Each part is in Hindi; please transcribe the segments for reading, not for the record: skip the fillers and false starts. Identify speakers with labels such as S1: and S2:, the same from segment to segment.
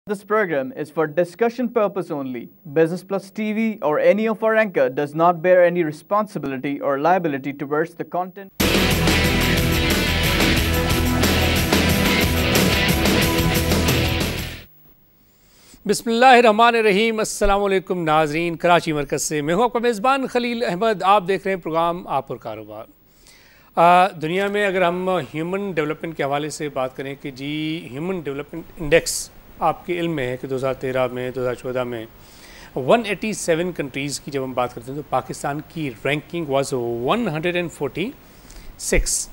S1: This program is for discussion purpose only. Business Plus TV or any of our anchor does not bear any responsibility or liability towards the content.
S2: बिस्मिल्लाहिर्रहमानिर्रहीम। अस्सलाम वालेकुम नाज़रीन, कराची मरकज़ से मैं हूँ आपका मेज़बान खलील अहमद। आप देख रहे हैं प्रोग्राम आप और कारोबार। दुनिया में अगर हम ह्यूमन डेवलपमेंट के हवाले से बात करें कि जी ह्यूमन डेवलपमेंट इंडेक्स आपके इल्म में है कि 2013 में 2014 में 187 कंट्रीज़ की जब हम बात करते हैं तो पाकिस्तान की रैंकिंग वाज 146।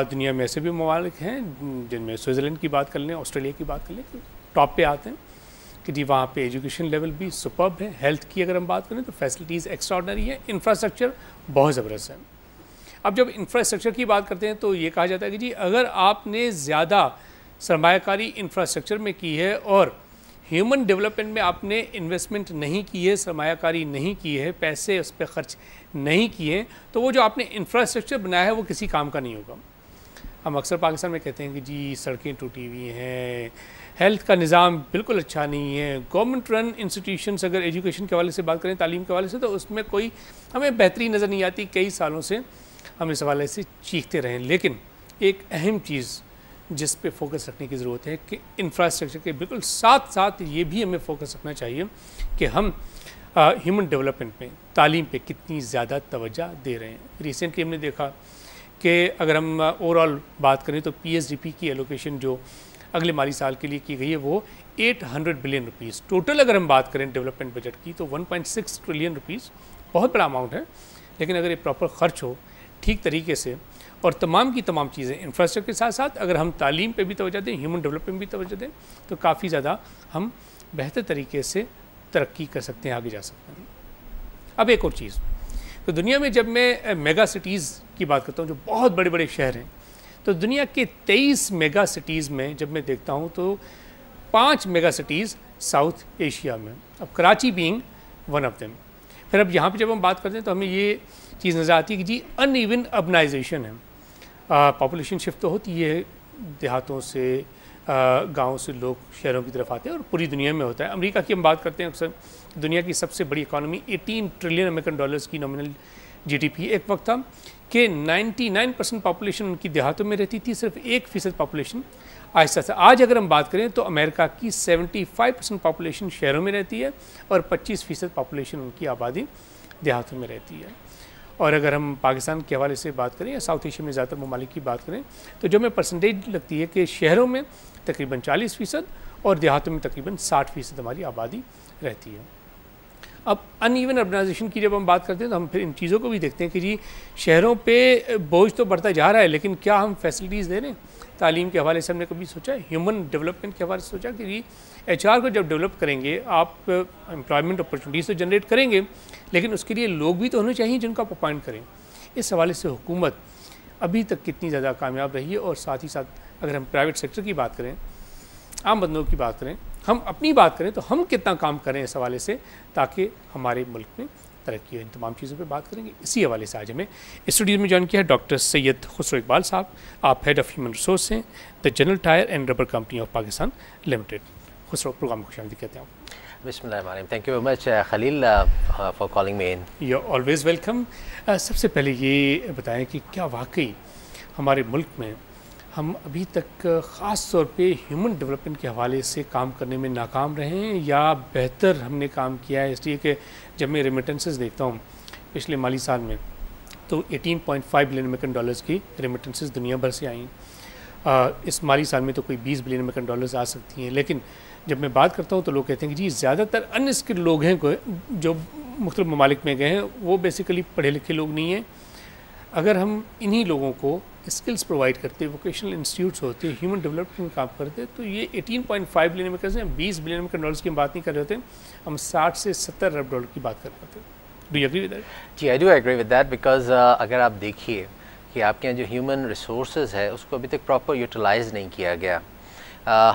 S2: दुनिया में ऐसे भी ममालिक हैं जिनमें स्विट्ज़रलैंड की बात कर लें, ऑस्ट्रेलिया की बात कर लें, तो टॉप पे आते हैं कि जी वहाँ पे एजुकेशन लेवल भी सुपर्ब है। हेल्थ की अगर हम बात करें तो फैसिलिटीज़ एक्स्ट्राऑर्डिनरी है, इंफ्रास्ट्रक्चर बहुत ज़बरदस्त है। अब जब इंफ्रास्ट्रक्चर की बात करते हैं तो ये कहा जाता है कि जी अगर आपने ज़्यादा सरमायाकारी इंफ्रास्ट्रक्चर में की है और ह्यूमन डेवलपमेंट में आपने इन्वेस्टमेंट नहीं की है, सरमायाकारी नहीं की है, पैसे उस पर ख़र्च नहीं किए, तो वो जो आपने इंफ्रास्ट्रक्चर बनाया है वो किसी काम का नहीं होगा। हम अक्सर पाकिस्तान में कहते हैं कि जी सड़कें टूटी हुई हैं, हेल्थ का निज़ाम बिल्कुल अच्छा नहीं है, गवर्नमेंट रन इंस्टीट्यूशंस अगर एजुकेशन के हवाले से बात करें, तालीम के हवाले से, तो उसमें कोई हमें बेहतरी नज़र नहीं आती। कई सालों से हम इस हवाले से चीखते रहें, लेकिन एक अहम चीज़ जिस पे फोकस रखने की ज़रूरत है कि इंफ्रास्ट्रक्चर के बिल्कुल साथ साथ ये भी हमें फोकस रखना चाहिए कि हम ह्यूमन डेवलपमेंट में, तालीम पे कितनी ज़्यादा तवज्जो दे रहे हैं। रिसेंटली हमने देखा कि अगर हम ओवरऑल बात करें तो PSDP की एलोकेशन जो अगले माली साल के लिए की गई है वो 800 बिलियन रुपीज़। टोटल अगर हम बात करें डेवलपमेंट बजट की तो 1.6 ट्रिलियन रुपीज़ बहुत बड़ा अमाउंट है, लेकिन अगर ये प्रॉपर ख़र्च हो ठीक तरीके से और तमाम की तमाम चीज़ें इंफ्रास्ट्रक्चर के साथ साथ अगर हम तालीम पे भी तवज्जो दें, ह्यूमन डेवलपमेंट भी तवज्जो दें, तो काफ़ी ज़्यादा हम बेहतर तरीके से तरक्की कर सकते हैं, आगे जा सकते हैं। अब एक और चीज़, तो दुनिया में जब मैं मेगा सिटीज़ की बात करता हूँ जो बहुत बड़े बड़े शहर हैं, तो दुनिया के 23 मेगा सिटीज़ में जब मैं देखता हूँ तो 5 मेगा सिटीज़ साउथ एशिया में, अब Karachi being one of them. फिर अब यहाँ पे जब हम बात करते हैं तो हमें ये चीज़ नज़र आती है कि जी अनइवन अर्बनाइजेशन है, पॉपुलेशन शिफ्ट तो होती है, देहातों से गाँव से लोग शहरों की तरफ आते हैं और पूरी दुनिया में होता है। अमेरिका की हम बात करते हैं अक्सर, दुनिया की सबसे बड़ी इकॉनमी, 18 ट्रिलियन अमेरिकन डॉलर्स की नॉमिनल GDP। एक वक्त था कि 99% पॉपुलेशन उनकी देहातों में रहती थी, सिर्फ 1% पॉपुलेशन आहिस्ता से। आज अगर हम बात करें तो अमेरिका की 75% पॉपुलेशन शहरों में रहती है और 25% पॉपुलेशन उनकी आबादी देहातों में रहती है। और अगर हम पाकिस्तान के हवाले से बात करें या साउथ एशिया में ज़्यादातर ममालिक की बात करें तो जो हमें परसेंटेज लगती है कि शहरों में तकरीबन 40% और देहातों में तकरीबन 60% हमारी आबादी रहती है। अब अनइवन अर्बनाइजेशन की जब हम बात करते हैं तो हम फिर इन चीज़ों को भी देखते हैं कि जी शहरों पे बोझ तो बढ़ता जा रहा है, लेकिन क्या हम फैसिलिटीज़ दे रहे हैं? तालीम के हवाले से हमने कभी सोचा है? ह्यूमन डेवलपमेंट के हवाले से सोचा कि जी HR को जब डेवलप करेंगे आप एम्प्लॉयमेंट अपॉर्चुनिटीज़ तो जनरेट करेंगे, लेकिन उसके लिए लोग भी तो होने चाहिए जिनको आप अपॉइंट करें। इस हवाले से हुकूमत अभी तक कितनी ज़्यादा कामयाब रही है, और साथ ही साथ अगर हम प्राइवेट सेक्टर की बात करें, आम बंदों की बात करें, हम अपनी बात करें तो हम कितना काम करें इस हवाले से ताकि हमारे मुल्क में तरक्की हो। इन तमाम चीज़ों पे बात करेंगे। इसी हवाले से आज हमें स्टूडियो में ज्वाइन किया है डॉक्टर सैयद खुसरो इकबाल साहब। आप हेड ऑफ़ ह्यूमन रिसोर्स हैं the general tyre and rubber company of Pakistan limited. Khusro, program को खुशामदीद कहते हैं।
S3: बिस्मिल्लाह, thank you very much Khalil for calling me in.
S2: You are always welcome. सबसे पहले ये बताएं कि क्या वाकई हमारे मुल्क में हम अभी तक ख़ास तौर पे ह्यूमन डेवलपमेंट के हवाले से काम करने में नाकाम रहे हैं या बेहतर हमने काम किया है? इसलिए कि जब मैं रेमिटेंसेस देखता हूँ पिछले माली साल में तो 18.5 बिलियन अमेरिकन डॉलर्स की रेमिटेंसेस दुनिया भर से आई। इस माली साल में तो कोई 20 बिलियन अमेरिकन डॉलर्स आ सकती हैं, लेकिन जब मैं बात करता हूँ तो लोग कहते हैं कि जी ज़्यादातर अनस्किल्ड लोग हैं जो मुख्तलिफ ममालिक में गए हैं, वो बेसिकली पढ़े लिखे लोग नहीं हैं। अगर हम इन्हीं लोगों को स्किल्स प्रोवाइड करते, वोकेशनल इंस्टीट्यूट्स होते, ह्यूमन डेवलपमेंट में काम करते, तो ये 18.5 बिलियन अमेरिकन से 20 बिलियन अमेरिकन डॉलर्स की हम बात नहीं कर रहे होते, हम 60 से 70 अरब डॉलर की बात कर रहे होते। Do you agree with that?
S3: जी, I do agree with that because अगर आप देखिए कि आपके यहाँ जो ह्यूमन रिसोर्सेज है उसको अभी तक प्रॉपर यूटिलाइज़ नहीं किया गया।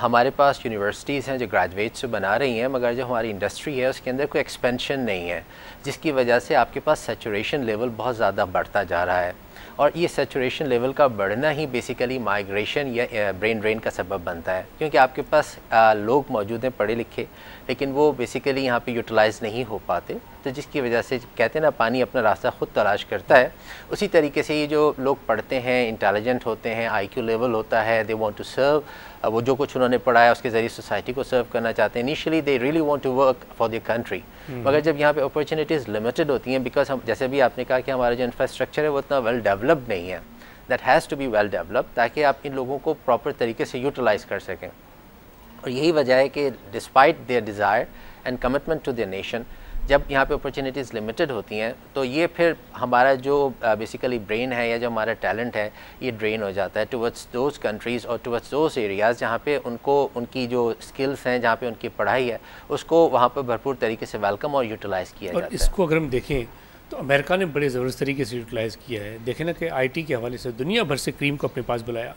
S3: हमारे पास यूनिवर्सिटीज़ हैं जो ग्रेजुएट्स से बना रही हैं, मगर जो हमारी इंडस्ट्री है उसके अंदर कोई एक्सपेंशन नहीं है, जिसकी वजह से आपके पास सैचुरेशन लेवल बहुत ज़्यादा बढ़ता जा रहा है। और ये सेचुरेशन लेवल का बढ़ना ही बेसिकली माइग्रेशन या ब्रेन ड्रेन का सबब बनता है, क्योंकि आपके पास लोग मौजूद हैं पढ़े लिखे, लेकिन वो बेसिकली यहाँ पे यूटिलाइज़ नहीं हो पाते, तो जिसकी वजह से कहते हैं ना पानी अपना रास्ता खुद तलाश करता है। उसी तरीके से ये जो लोग पढ़ते हैं, इंटेलिजेंट होते हैं, IQ लेवल होता है, दे वांट टू सर्व, वो जो कुछ उन्होंने पढ़ा है उसके ज़रिए सोसाइटी को सर्व करना चाहते हैं। Initially they really want to work for their country, मगर जब यहाँ पे अपॉर्चुनिटीज़ लिमिटेड होती हैं, बिकॉज हम जैसे भी आपने कहा कि हमारा जो इंफ्रास्ट्रक्चर है वो इतना वेल डेवलप्ड नहीं है, that has to be well developed, ताकि आप इन लोगों को प्रॉपर तरीके से यूटिलाइज़ कर सकें। और यही वजह है कि despite their desire and commitment to their nation, जब यहाँ पे अपॉर्चुनिटीज़ लिमिटेड होती हैं तो ये फिर हमारा जो बेसिकली ब्रेन है या जो हमारा टैलेंट है ये ड्रेन हो जाता है टुवर्ड्स दोज कंट्रीज़ और टुवर्ड्स दोज एरियाज़ जहाँ पे उनको उनकी जो स्किल्स हैं, जहाँ पे उनकी पढ़ाई है, उसको वहाँ पर भरपूर तरीके से वेलकम और यूटिलाइज़ किया जाता है।
S2: और इसको अगर हम देखें तो अमेरिका ने बड़े ज़बरदस्त तरीके से यूटिलाइज़ किया है। देखें ना कि IT के हवाले से दुनिया भर से क्रीम को अपने पास बुलाया।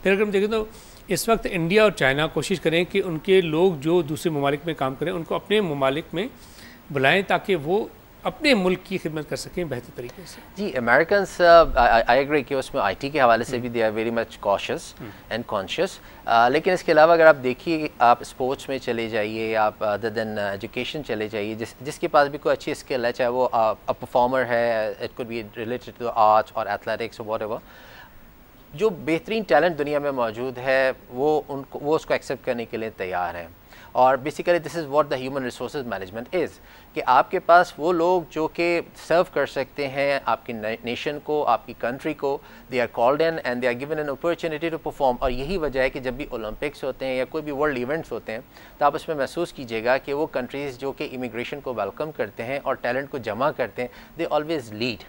S2: फिर अगर हम देखें तो इस वक्त इंडिया और चाइना कोशिश करें कि उनके लोग जो दूसरे ममालिक में काम करें उनको अपने ममालिक में बुलाएं, ताकि वो अपने मुल्क की खिदमत कर सकें बेहतर तरीके से।
S3: जी, अमेरिकन्स आई एग्री कि उसमें IT के हवाले से भी they are very much cautious and conscious, लेकिन इसके अलावा अगर आप देखिए, आप स्पोर्ट्स में चले जाइए, आप अदर देन एजुकेशन चले जाइए, जिसके पास भी कोई अच्छी स्किल है, चाहे वो अ परफॉर्मर है, it could be related to arts और एथलेटिक्स और व्हाटएवर, जो बेहतरीन टैलेंट दुनिया में मौजूद है वो उसको एक्सेप्ट करने के लिए तैयार हैं। और basically this is what the human resource management is, कि आपके पास वो लोग जो कि सर्व कर सकते हैं आपकी नेशन को, आपकी कंट्री को, they are called in and they are given an opportunity to perform. और यही वजह है कि जब भी ओलंपिक्स होते हैं या कोई भी वर्ल्ड इवेंट्स होते हैं तो आप उसमें महसूस कीजिएगा कि वो कंट्रीज़ जो कि इमिग्रेशन को वेलकम करते हैं और टैलेंट को जमा करते हैं, दे ऑलवेज़ लीड।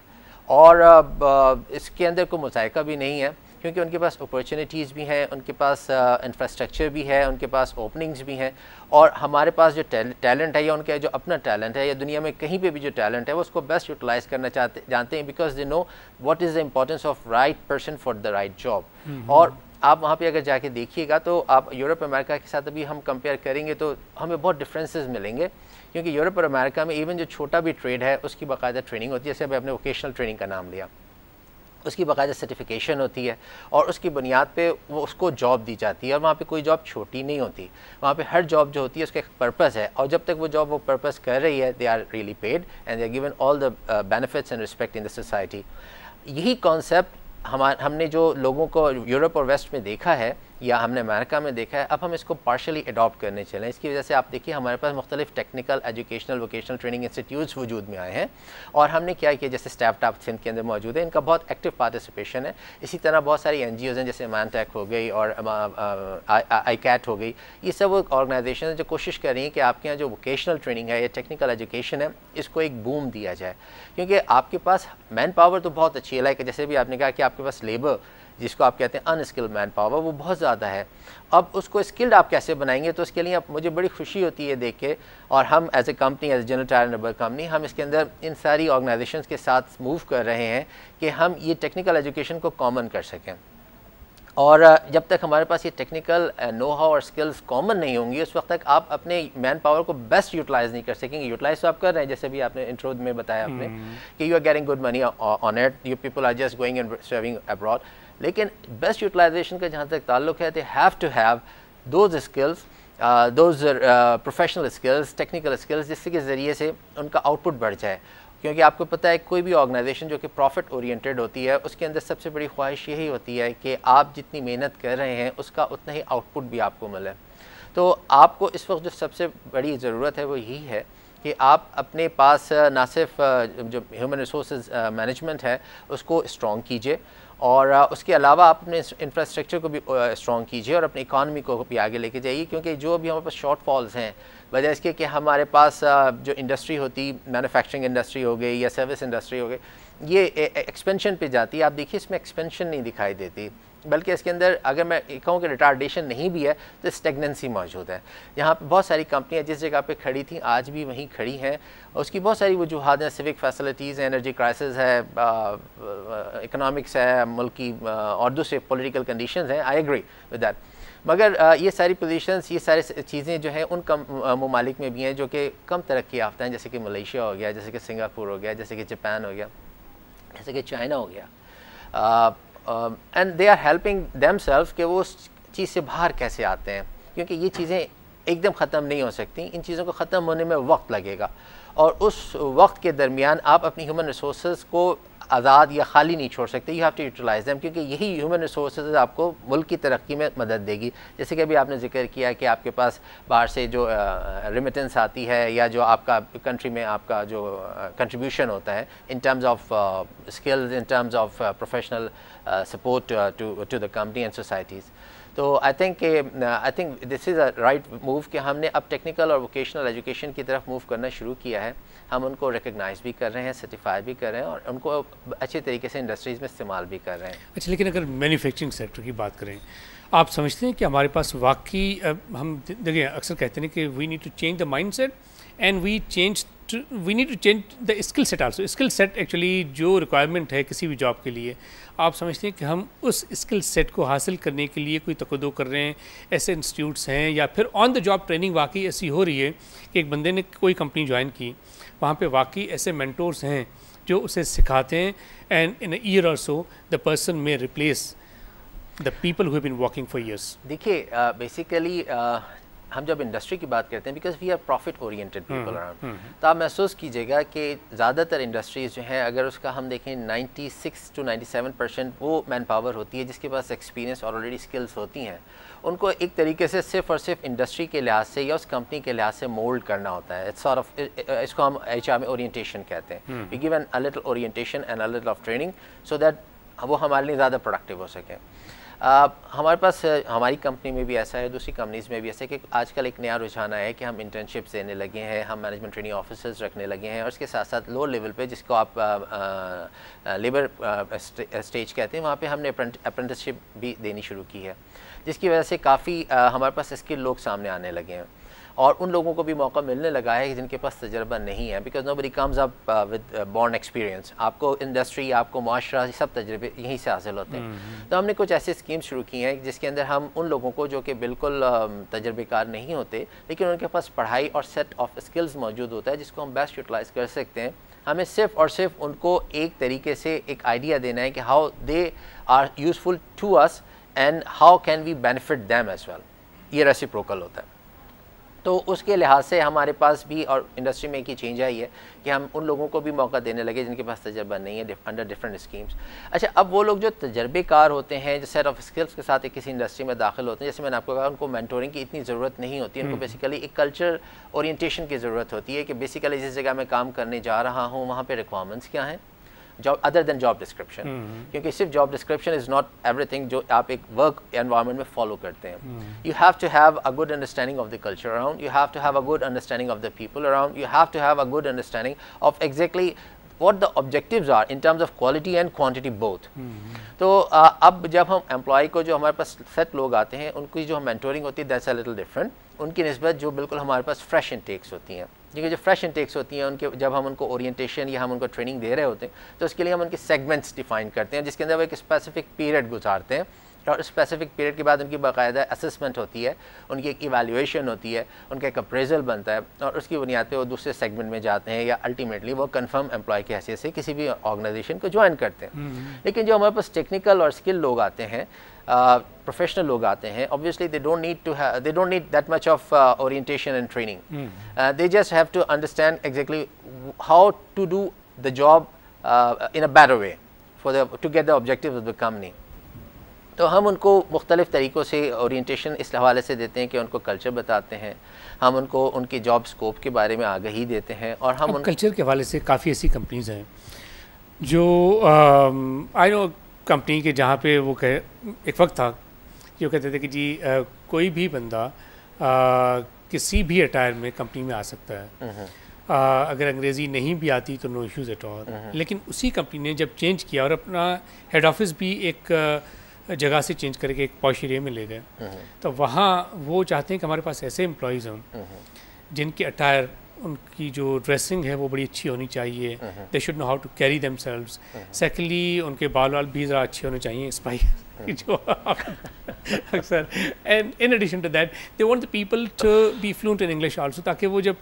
S3: और इसके अंदर कोई मुज़ायका भी नहीं है, क्योंकि उनके पास अपॉर्चुनिटीज़ भी हैं, उनके पास इंफ्रास्ट्रक्चर भी है, उनके पास ओपनिंग्स भी हैं। और हमारे पास जो टैलेंट है या उनका जो अपना टैलेंट है या दुनिया में कहीं पे भी जो टैलेंट है वो उसको बेस्ट यूटिलाइज़ करना जानते हैं, because they know what is the importance of right person for the right job. और आप वहाँ पे अगर जाके देखिएगा तो आप यूरोप अमेरिका के साथ अभी हम कंपेयर करेंगे तो हमें बहुत डिफरेंसेस मिलेंगे, क्योंकि यूरोप और अमेरिका में इवन जो छोटा भी ट्रेड है उसकी बाकायदा ट्रेनिंग होती है। जैसे अभी आपने वोकेशनल ट्रेनिंग का नाम लिया, उसकी बाकायदा सर्टिफिकेशन होती है और उसकी बुनियाद पे वो उसको जॉब दी जाती है। और वहाँ पे कोई जॉब छोटी नहीं होती, वहाँ पे हर जॉब जो होती है उसका एक पर्पस है, और जब तक वो जॉब वो पर्पस कर रही है, they are really paid and they are given all the benefits and respect in the society. यही कॉन्सेप्ट हमने जो लोगों को यूरोप और वेस्ट में देखा है या हमने अमेरिका में देखा है, अब हम इसको पार्शली अडॉप्ट करने चलें। इसकी वजह से आप देखिए हमारे पास मुख्तलिफ technical, educational, vocational training institutes वजूद में आए हैं, और हमने क्या किया, जैसे स्टाफ टाप सिंध के अंदर मौजूद है, इनका बहुत एक्टिव पार्टिसिपेशन है। इसी तरह बहुत सारी NGOs हैं, जैसे मैनटेक हो गई और ICAT हो गई, ये सब ऑर्गेनाइजेशन हैं जो कोशिश कर रही हैं कि आपके यहाँ जो वोकेशनल ट्रेनिंग है या टेक्निकल एजुकेशन है इसको एक बूम दिया जाए, क्योंकि आपके पास मैन पावर तो बहुत अच्छी है, लाइक जैसे भी आपने कहा कि आपके पास लेबर जिसको आप कहते हैं अनस्किल्ड मैन पावर वो बहुत ज़्यादा है। अब उसको स्किल्ड आप कैसे बनाएंगे, तो उसके लिए आप, मुझे बड़ी खुशी होती है देख के, और हम as a company, as General tyre and rubber Company, हम इसके अंदर इन सारी ऑर्गेनाइजेशंस के साथ मूव कर रहे हैं कि हम ये टेक्निकल एजुकेशन को कॉमन कर सकें। और जब तक हमारे पास ये टेक्निकल नो हाउ और स्किल्स कॉमन नहीं होंगी, उस वक्त तक आप अपने मैन पावर को बेस्ट यूटिलाइज़ नहीं कर सकेंगे। यूटिलाइज़ तो आप कर रहे हैं, जैसे भी आपने इंट्रो में बताया आपने कि you are getting good money on it, you people are just going and serving abroad, लेकिन बेस्ट यूटिलाइजेशन का जहाँ तक ताल्लुक है, they have to have those skills, those professional skills, technical skills, जिससे के ज़रिए से उनका आउटपुट बढ़ जाए। क्योंकि आपको पता है कोई भी ऑर्गेनाइजेशन जो कि प्रॉफिट ओरिएंटेड होती है, उसके अंदर सबसे बड़ी ख्वाहिश यही होती है कि आप जितनी मेहनत कर रहे हैं उसका उतना ही आउटपुट भी आपको मिले। तो आपको इस वक्त जो सबसे बड़ी ज़रूरत है वो यही है कि आप अपने पास ना सिर्फ जो ह्यूमन रिसोर्स मैनेजमेंट है उसको स्ट्रॉन्ग कीजिए, और उसके अलावा आप अपने इंफ्रास्ट्रक्चर को भी स्ट्रॉन्ग कीजिए और अपनी इकानमी को भी आगे लेके जाइए। क्योंकि जो अभी हमारे पास शॉर्ट फॉल्स हैं, वजह इसके कि हमारे पास जो इंडस्ट्री होती, मैन्युफैक्चरिंग इंडस्ट्री हो गई या सर्विस इंडस्ट्री हो गई, ये एक्सपेंशन पे जाती है। आप देखिए इसमें एक्सपेंशन नहीं दिखाई देती, बल्कि इसके अंदर अगर मैं कहूँ कि रिटार्डेशन नहीं भी है तो स्टेगनेंसी मौजूद है। यहाँ पे बहुत सारी कंपनियाँ जिस जगह पे खड़ी थी आज भी वहीं खड़ी हैं, उसकी बहुत सारी वजूहात हैं, सिविक फैसिलिटीज़, एनर्जी क्राइसिस है, इकोनॉमिक्स है मुल्क की, और दूसरे पॉलिटिकल कंडीशंस हैं, आई एग्री विद दैट। मगर ये सारी पोजीशंस, ये सारी चीज़ें जो हैं उन कम ममालिक में भी हैं जो कि कम तरक्की याफ्ता हैं, जैसे कि मलेशिया हो गया, जैसे कि सिंगापुर हो गया, जैसे कि जापान हो गया, जैसे कि चाइना हो गया। And they are helping themselves कि वो उस चीज़ से बाहर कैसे आते हैं, क्योंकि ये चीज़ें एकदम ख़त्म नहीं हो सकती, इन चीज़ों को ख़त्म होने में वक्त लगेगा, और उस वक्त के दरमियान आप अपनी ह्यूमन रिसोर्स को आज़ाद या खाली नहीं छोड़ सकते, you have to utilize them, क्योंकि यही ह्यूमन रिसोर्स आपको मुल्क की तरक्की में मदद देगी। जैसे कि अभी आपने जिक्र किया कि आपके पास बाहर से जो रेमिटेंस आती है या जो आपका कंट्री में आपका जो कंट्रीब्यूशन होता है in terms of skills, in terms of professional support to the company and societies, तो I think this is a right move कि हमने अब टेक्निकल और वोकेशनल एजुकेशन की तरफ मूव करना शुरू किया है। हम उनको रिकग्नाइज भी कर रहे हैं, सर्टिफाई भी कर रहे हैं, और उनको अच्छे तरीके से इंडस्ट्रीज़ में इस्तेमाल भी कर रहे हैं।
S2: अच्छा, लेकिन अगर मैन्युफैक्चरिंग सेक्टर की बात करें, आप समझते हैं कि हमारे पास वाकई हम देखिए अक्सर कहते हैं कि we need to change the mindset and we need to change the skill set also. Skill set actually जो रिक्वायरमेंट है किसी भी जॉब के लिए, आप समझते हैं कि हम उस स्किल सेट को हासिल करने के लिए कोई तकद्दो कर रहे हैं, ऐसे इंस्टीट्यूट्स हैं या फिर ऑन द जॉब ट्रेनिंग वाकई ऐसी हो रही है कि एक बंदे ने कोई कंपनी ज्वाइन की, वहाँ पे वाकई ऐसे मेंटोर्स हैं जो उसे सिखाते हैं, एंड इन अ ईयर और so the person may replace the people who have been working for years.
S3: देखिए बेसिकली हम जब इंडस्ट्री की बात करते हैं, because we are profit oriented people around, तो आप महसूस कीजिएगा कि ज़्यादातर इंडस्ट्रीज़ जो हैं, अगर उसका हम देखें 96 to 97% वो मैन पावर होती है जिसके पास एक्सपीरियंस और ऑलरेडी स्किल्स होती हैं। उनको एक तरीके से सिर्फ और सिर्फ इंडस्ट्री के लिहाज से या उस कंपनी के लिहाज से मोल्ड करना होता है। इट्स सॉर्ट ऑफ, इसको हम HR में ओरिएंटेशन कहते हैं। We give an a little orientation and a little of training so that वो हमारे लिए ज़्यादा प्रोडक्टिव हो सकें। हमारे पास हमारी कंपनी में भी ऐसा है, दूसरी कंपनीज़ में भी ऐसा है कि आजकल एक नया रुझान आया है कि हम इंटर्नशिप्स देने लगे हैं, हम मैनेजमेंट ट्रेनिंग ऑफिसर्स रखने लगे हैं, और इसके साथ साथ लो लेवल पे जिसको आप लेबर स्टेज कहते हैं, वहाँ पे हमने अप्रेंटिसशिप भी देनी शुरू की है, जिसकी वजह से काफ़ी हमारे पास स्किल लोग सामने आने लगे हैं, और उन लोगों को भी मौका मिलने लगा है जिनके पास तजर्बा नहीं है, because nobody comes up with born experience. आपको इंडस्ट्री, आपको माशरा, सब तजर्बे यहीं से हासिल होते हैं। तो हमने कुछ ऐसे स्कीम शुरू की हैं जिसके अंदर हम उन लोगों को जो कि बिल्कुल तजर्बेकार नहीं होते, लेकिन उनके पास पढ़ाई और सेट ऑफ स्किल्स मौजूद होता है जिसको हम बेस्ट यूटिलाइज़ कर सकते हैं। हमें सिर्फ और सिर्फ उनको एक तरीके से एक आइडिया देना है कि how they are useful to us and how can we benefit them as well. ये रेसिप्रोकल होता है। तो उसके लिहाज से हमारे पास भी और इंडस्ट्री में एक ही चेंज आई है कि हम उन लोगों को भी मौका देने लगे जिनके पास तजर्बा नहीं है, अंडर डिफरेंट स्कीम्स। अच्छा, अब वो लोग जो तजर्बेकार होते हैं, जो सेट ऑफ स्किल्स के साथ एक किसी इंडस्ट्री में दाखिल होते हैं, जैसे मैंने आपको कहा, उनको मेंटोरिंग की इतनी ज़रूरत नहीं होती है। उनको बेसिकली एक कल्चर ओरिएंटेशन की ज़रूरत होती है कि बेसिकली जिस जगह मैं काम करने जा रहा हूँ वहाँ पर रिक्वायरमेंट्स क्या हैं, job other than job description, क्योंकि सिर्फ job description is not everything जो आप एक वर्क एनवायरनमेंट में फॉलो करते हैं। You have to have a good understanding of the culture around, you have to have a good understanding of the people around, you have to have a good understanding of exactly what the objectives are in terms of quality and quantity both। तो अब जब हम एम्प्लॉय को, जो हमारे पास सेट लोग आते हैं, उनकी जो मेंटोरिंग होती है दैट्स अ लिटिल डिफरेंट उनकी निस्बत जो बिल्कुल हमारे पास फ्रेश इनटेक्स होती हैं। क्योंकि जो फ्रेश इनटेक्स होती हैं उनके, जब हम उनको ओरिएंटेशन या हम उनको ट्रेनिंग दे रहे होते हैं, तो उसके लिए हम उनके सेगमेंट्स डिफाइन करते हैं जिसके अंदर वो एक स्पेसिफिक पीरियड गुजारते हैं, और स्पेसिफिक पीरियड के बाद उनकी बाकायदा असेसमेंट होती है, उनकी एक इवैल्यूएशन होती है, उनका एक अप्रेजल बनता है, और उसकी बुनियाद पे वो दूसरे सेगमेंट में जाते हैं या अल्टीमेटली वो कंफर्म एम्प्लॉय की हैसियत से किसी भी ऑर्गेनाइजेशन को ज्वाइन करते हैं। लेकिन जो हमारे पास टेक्निकल और स्किल लोग आते हैं, प्रोफेशनल लोग आते हैं, obviously they don't need that much of orientation and training, they just have to understand exactly how to do the job in a better way to get the objectives of the company. तो हम उनको मुख्तलिफ़ तरीक़ों से ओरिएंटेशन इस हवाले से देते हैं कि उनको कल्चर बताते हैं, हम उनको उनकी जॉब स्कोप के बारे में आगाही देते हैं, और हम
S2: कल्चर के हवाले से काफ़ी ऐसी कंपनीज़ हैं जो आई नो कंपनी के जहाँ पे वो कहे, एक वक्त था जो कहते थे कि जी कोई भी बंदा किसी भी अटायर में कंपनी में आ सकता है, अगर अंग्रेज़ी नहीं भी आती तो नो इश्यूज़ एट ऑल। लेकिन उसी कंपनी ने जब चेंज किया और अपना हेड ऑफिस भी एक जगह से चेंज करके एक पॉश एरिया में ले गए, तो वहाँ वो चाहते हैं कि हमारे पास ऐसे एम्प्लॉयज़ हों जिनके अटायर, उनकी जो ड्रेसिंग है वो बड़ी अच्छी होनी चाहिए, they should know how to carry themselves. Secondly उनके बाल वाल भी ज़रा अच्छे होने चाहिए, कि जो अक्सर, and in addition to that they want the people to be fluent in English also, ताकि वो जब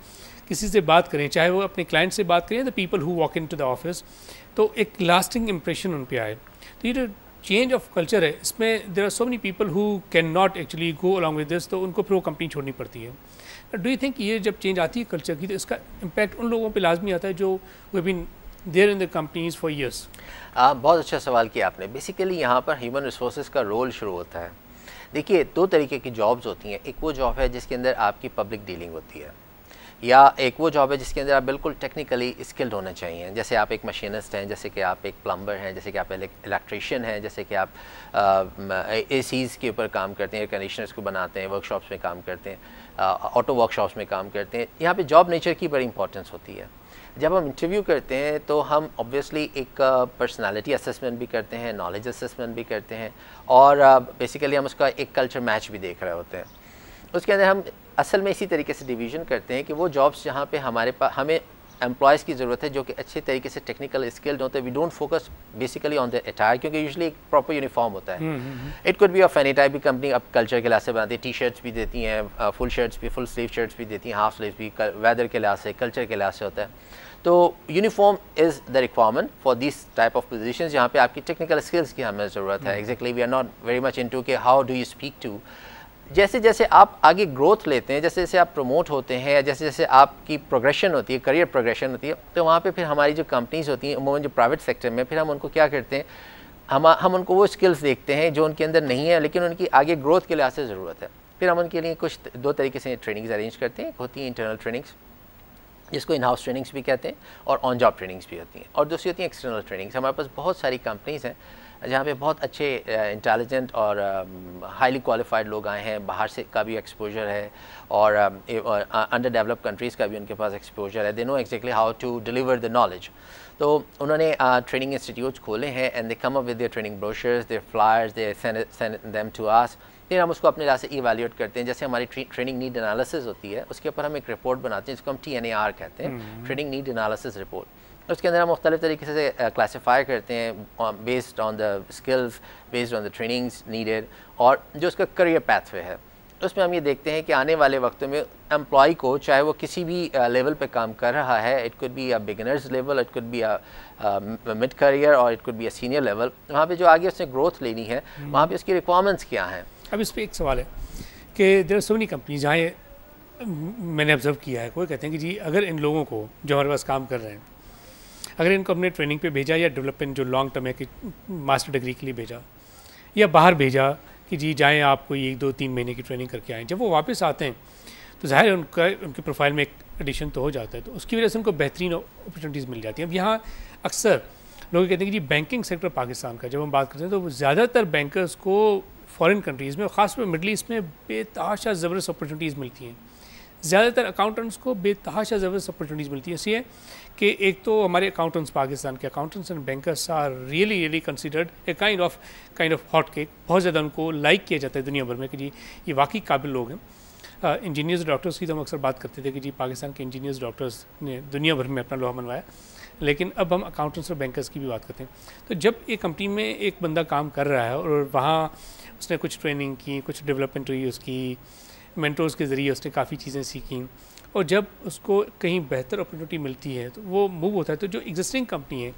S2: किसी से बात करें, चाहे वो अपने क्लाइंट से बात करें, the people who walk into the office, तो एक लास्टिंग इंप्रेशन उन पे आए। तो ये जो चेंज ऑफ कल्चर है, इसमें there are so many people who can not actually go along with this, तो उनको फिर वो कंपनी छोड़नी पड़ती है। डू यू थिंक ये जब चेंज आती है कल्चर की, तो इसका इम्पैक्ट उन लोगों पे लाजमी आता है जो we been there in the companies for years?
S3: बहुत अच्छा सवाल किया आपने। बेसिकली यहाँ पर ह्यूमन रिसोर्सेज का रोल शुरू होता है। देखिए, दो तरीके की जॉब्स होती हैं। एक वो जॉब है जिसके अंदर आपकी पब्लिक डीलिंग होती है, या एक वो जॉब है जिसके अंदर आप बिल्कुल टेक्निकली स्किल्ड होना चाहिए। जैसे आप एक मशीनिस्ट हैं, जैसे कि आप एक प्लम्बर हैं, जैसे कि आप इलेक्ट्रीशियन हैं, जैसे कि आप एसीज़ के ऊपर काम करते हैं, एयर कंडीशनर्स को बनाते हैं, वर्कशॉप्स में काम करते हैं, ऑटो वर्कशॉप्स में काम करते हैं। यहाँ पे जॉब नेचर की बड़ी इंपॉर्टेंस होती है। जब हम इंटरव्यू करते हैं तो हम ऑब्वियसली एक पर्सनालिटी असेसमेंट भी करते हैं, नॉलेज असेसमेंट भी करते हैं, और बेसिकली हम उसका एक कल्चर मैच भी देख रहे होते हैं। उसके अंदर हम असल में इसी तरीके से डिवीज़न करते हैं कि वो जॉब्स जहाँ पे हमारे पास हमें एम्प्लॉयज़ की ज़रूरत है जो कि अच्छे तरीके से टेक्निकल स्किल्ड होते हैं। We don't focus basically on the attire, क्योंकि यूजुअली एक प्रॉपर यूनिफॉर्म होता है। It could be of any type. भी कंपनी अब कल्चर के लिहाज से बनाती है, टी शर्ट्स भी देती हैं, फुल शर्ट्स भी, फुल स्लीव शर्ट्स भी देती हैं, हाफ स्लीव भी, वेदर के लिहाज से, कल्चर के लिहाज से होता है। तो uniform is the requirement for this type of positions, जहाँ पे आपकी टेक्निकल स्किल्स की हमें ज़रूरत है। Exactly, we are not very much into के how do you speak to. जैसे जैसे आप आगे ग्रोथ लेते हैं, जैसे जैसे आप प्रमोट होते हैं, या जैसे जैसे आपकी प्रोग्रेशन होती है, करियर प्रोग्रेशन होती है, तो वहाँ पे फिर हमारी जो कंपनीज़ होती हैं, उमूमन जो प्राइवेट सेक्टर में, फिर हम उनको क्या करते हैं, हम उनको वो स्किल्स देखते हैं जो उनके अंदर नहीं है, लेकिन उनकी आगे ग्रोथ के लिहाज से ज़रूरत है। फिर हम उनके लिए कुछ दो तरीके से ट्रेनिंग्स अरेंज करते हैं। होती हैं इंटरनल ट्रेनिंग्स, जिसको इन हाउस ट्रेनिंग्स भी कहते हैं, और ऑन जॉब ट्रेनिंग्स भी होती हैं, और दूसरी होती हैं एक्सटर्नल ट्रेनिंग्स। हमारे पास बहुत सारी कंपनीज़ हैं जहाँ पे बहुत अच्छे इंटेलिजेंट और हाईली क्वालिफाइड लोग आए हैं, बाहर से का भी एक्सपोजर है, और अंडर डेवलप्ड कंट्रीज़ का भी उनके पास एक्सपोजर है। They know exactly how to deliver the knowledge. तो उन्होंने ट्रेनिंग इंस्टीट्यूट्स खोले हैं, and they come up with their training brochures, their flyers, they send them to us. फिर हम उसको अपने लिहाज से इवैल्यूएट करते हैं। जैसे हमारी ट्रेनिंग नीड एनालिसिस होती है, उसके ऊपर हम एक रिपोर्ट बनाते हैं जिसको हम TNAR कहते हैं, ट्रेनिंग नीड एनालिसिस रिपोर्ट। उसके अंदर हम मुख्तलिफ तरीके से क्लासीफाई करते हैं based on the skills, based on the trainings needed, और जो उसका करियर पैथवे है, उसमें हम ये देखते हैं कि आने वाले वक्तों में एम्प्लॉय को, चाहे वो किसी भी लेवल पे काम कर रहा है, it could be a beginners level, it could be a mid career, और it could be a senior level, वहाँ पे जो आगे उसने ग्रोथ लेनी है, वहाँ पे उसकी रिक्वायरमेंट्स क्या हैं।
S2: अब इस पर एक सवाल है कि there are so many company, जहाँ मैंने ऑब्जर्व किया है, कोई कहते हैं कि जी अगर इन लोगों को जो हमारे पास काम कर रहे हैं, अगर इनको हमने ट्रेनिंग पे भेजा, या डेवलपमेंट जो लॉन्ग टर्म है कि मास्टर डिग्री के लिए भेजा, या बाहर भेजा कि जी जाएं आप कोई 1-2-3 महीने की ट्रेनिंग करके आएँ, जब वो वापस आते हैं तो ज़ाहिर है उनके प्रोफाइल में एक एडिशन तो हो जाता है, तो उसकी वजह से उनको बेहतरीन अपॉर्चुनिटीज़ मिल जाती हैं। अब यहाँ अक्सर लोग कहते हैं कि जी बैंकिंग सेक्टर पाकिस्तान का जब हम बात करते हैं, तो ज़्यादातर बैंकर्स को फॉरेन कंट्रीज़ में, ख़ासतौर पर मिडल ईस्ट में, बेतहाशा ज़बरदस्त अपॉर्चुनिटीज़ मिलती हैं। ज़्यादातर अकाउंटेंट्स को बेतहाशा ज़बरदस्त अपॉर्चुनिटीज़ मिलती है, इसलिए कि एक तो हमारे अकाउंटेंट्स, पाकिस्तान के accountants and bankers are really considered a kind of hot cake. बहुत ज़्यादा उनको लाइक किया जाता है दुनिया भर में कि जी ये वाकई काबिल लोग हैं। इंजीनियर्स डॉक्टर्स की तो हम अक्सर बात करते थे कि जी पाकिस्तान के इंजीनियर्स डॉक्टर्स ने दुनिया भर में अपना लोहा मनवाया, लेकिन अब हम अकाउंटेंट्स और बैंकर्स की भी बात करते हैं। तो जब एक कंपनी में एक बंदा काम कर रहा है और वहाँ उसने कुछ ट्रेनिंग की, कुछ डेवलपमेंट हुई, उसकी मेंटर्स के ज़रिए उसने काफ़ी चीज़ें सीखी, और जब उसको कहीं बेहतर अपॉर्चुनिटी मिलती है तो वो मूव होता है। तो जो एग्जिस्टिंग कंपनी है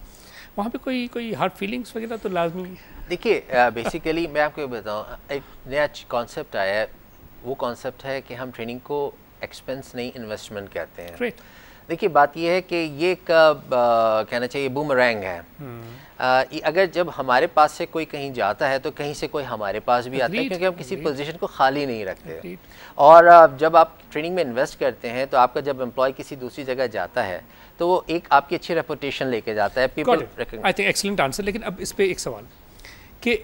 S2: वहाँ पे कोई हार्ड फीलिंग्स वगैरह तो लाजमी।
S3: देखिए, बेसिकली मैं आपको बताऊँ, एक नया कॉन्सेप्ट आया है। वो कॉन्सेप्ट है कि हम ट्रेनिंग को एक्सपेंस नहीं, इन्वेस्टमेंट कहते हैं।
S2: Great.
S3: देखिए, बात यह है कि ये एक कहना चाहिए बूमरैंग है। अगर जब हमारे पास से कोई कहीं जाता है तो कहीं से कोई हमारे पास भी आता है, क्योंकि हम किसी पोजीशन को खाली नहीं रखते। और जब आप ट्रेनिंग में इन्वेस्ट करते हैं तो आपका जब एम्प्लॉय किसी दूसरी जगह जाता है तो वो एक आपकी अच्छी रेपुटेशन लेके जाता है। People
S2: I think excellent answer. लेकिन अब इस पर एक सवाल कि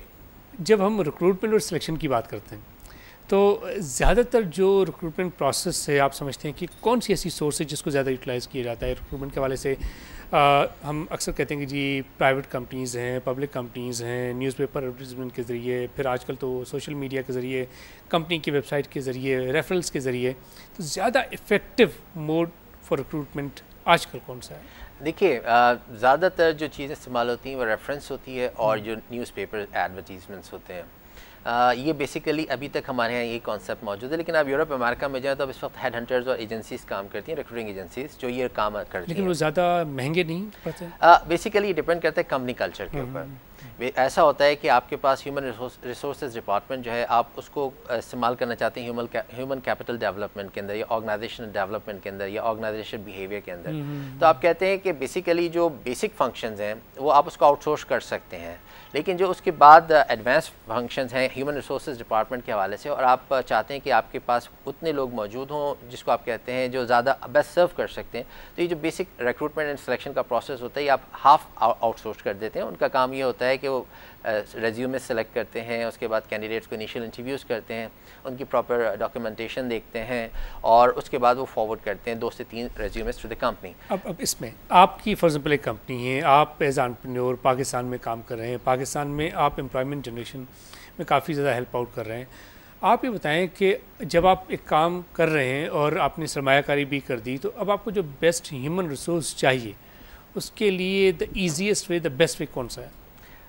S2: जब हम रिक्रूटमेंट और सिलेक्शन की बात करते हैं तो ज़्यादातर जो रिक्रूटमेंट प्रोसेस है, आप समझते हैं कि कौन सी ऐसी सोर्स है जिसको ज़्यादा यूटिलाइज़ किया जाता है रिक्रूटमेंट के हवाले से? हम अक्सर कहते हैं कि जी प्राइवेट कंपनीज़ हैं, पब्लिक कंपनीज़ हैं, न्यूज़पेपर एडवर्टीजमेंट के ज़रिए, फिर आजकल तो सोशल मीडिया के ज़रिए, कंपनी की वेबसाइट के ज़रिए, रेफरल्स के ज़रिए। तो ज़्यादा इफ़ेक्टिव मोड फॉर रिक्रूटमेंट आजकल कौन सा है?
S3: देखिए ज़्यादातर जो चीज़ें इस्तेमाल होती हैं वो रेफरेंस होती है और जो न्यूज़पेपर एडवर्टीजमेंट्स होते हैं ये बेसिकली अभी तक हमारे यहाँ ये कॉन्सेप्ट मौजूद है, लेकिन आप यूरोप अमेरिका में जाए तो अब इस वक्त हेड हंटर्स और एजेंसीज काम करती हैं, रिक्रूटिंग एजेंसीज जो ये काम करती हैं।
S2: लेकिन वो ज़्यादा महंगे नहीं पड़ते?
S3: बेसिकली डिपेंड करता है कंपनी कल्चर के ऊपर। ऐसा होता है कि आपके पास ह्यूमन रिसोर्सेज डिपार्टमेंट जो है आप उसको इस्तेमाल करना चाहते हैं ह्यूमन कैपिटल डेवलपमेंट के अंदर या ऑर्गेनाइजेशनल डेवलपमेंट के अंदर या ऑर्गेनाइजेशन बिहेवियर के अंदर, तो आप कहते हैं कि बेसिकली जो बेसिक फंक्शंस हैं वो आप उसको आउटसोर्स कर सकते हैं, लेकिन जो उसके बाद एडवांस फंक्शंस हैं ह्यूमन रिसोर्सेज डिपार्टमेंट के हवाले से और आप चाहते हैं कि आपके पास उतने लोग मौजूद हों जिसको आप कहते हैं जो ज़्यादा बेस्ट सर्व कर सकते हैं, तो ये जो बेसिक रिक्रूटमेंट एंड सिलेक्शन का प्रोसेस होता है ये आप हाफ आउटसोर्स कर देते हैं। उनका काम ये होता है कि वो रेज्यूमे सेलेक्ट करते हैं, उसके बाद कैंडिडेट्स को इनिशियल इंटरव्यूज़ करते हैं, उनकी प्रॉपर डॉक्यूमेंटेशन देखते हैं और उसके बाद वो फॉरवर्ड करते हैं 2 से 3 रेज्यूमेस टू द कंपनी।
S2: अब इसमें आपकी फॉर एग्जाम्पल एक कंपनी है, आप एज एंटरप्रेन्योर पाकिस्तान में काम कर रहे हैं, पाकिस्तान में आप एम्प्लॉयमेंट जनरेशन में काफ़ी ज़्यादा हेल्प आउट कर रहे हैं। आप ये बताएं कि जब आप एक काम कर रहे हैं और आपने सरमायाकारी भी कर दी, तो अब आपको जो बेस्ट ह्यूमन रिसोर्स चाहिए उसके लिए the easiest way, the best way कौन सा है?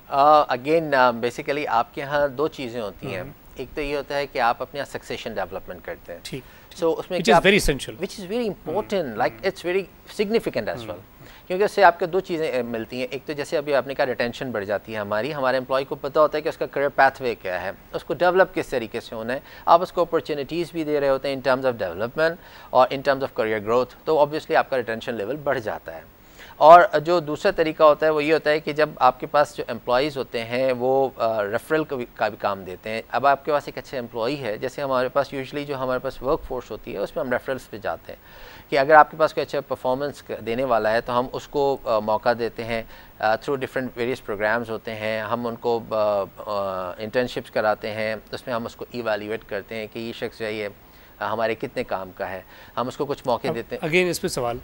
S3: अगेन बेसिकली आपके यहाँ 2 चीज़ें होती हैं। एक तो ये होता है कि आप अपने यहाँ सक्सेशन डेवलपमेंट करते हैं,
S2: ठीक,
S3: सो उसमें
S2: which is very essential,
S3: which is very important, like it's very significant as well, क्योंकि उससे आपको 2 चीज़ें मिलती हैं। एक तो जैसे अभी आपने कहा रिटेंशन बढ़ जाती है हमारे एम्प्लॉय को पता होता है कि उसका करियर पाथवे क्या है, उसको डेवलप किस तरीके से होना है, आप उसको अपॉर्चुनिटीज़ भी दे रहे होते हैं इन टर्म्स ऑफ डेवलपमेंट और इन टर्म्स ऑफ करियर ग्रोथ, तो ऑब्वियसली आपका रिटेंशन लेवल बढ़ जाता है। और जो दूसरा तरीका होता है वो ये होता है कि जब आपके पास जो एम्प्लॉयज़ होते हैं वो रेफरल का भी काम देते हैं। अब आपके पास एक अच्छे एम्प्लॉई है, जैसे हमारे पास यूजुअली जो हमारे पास वर्क फोर्स होती है उसमें हम रेफरल्स पे जाते हैं कि अगर आपके पास कोई अच्छा परफॉर्मेंस देने वाला है तो हम उसको मौका देते हैं थ्रू डिफरेंट वेरियस प्रोग्राम्स होते हैं, हम उनको इंटर्नशिप्स कराते हैं, उसमें हम उसको इवैल्यूएट करते हैं कि ये शख्स जो है ये हमारे कितने काम का है, हम उसको कुछ मौके देते हैं।
S2: अगेन इस पे सवाल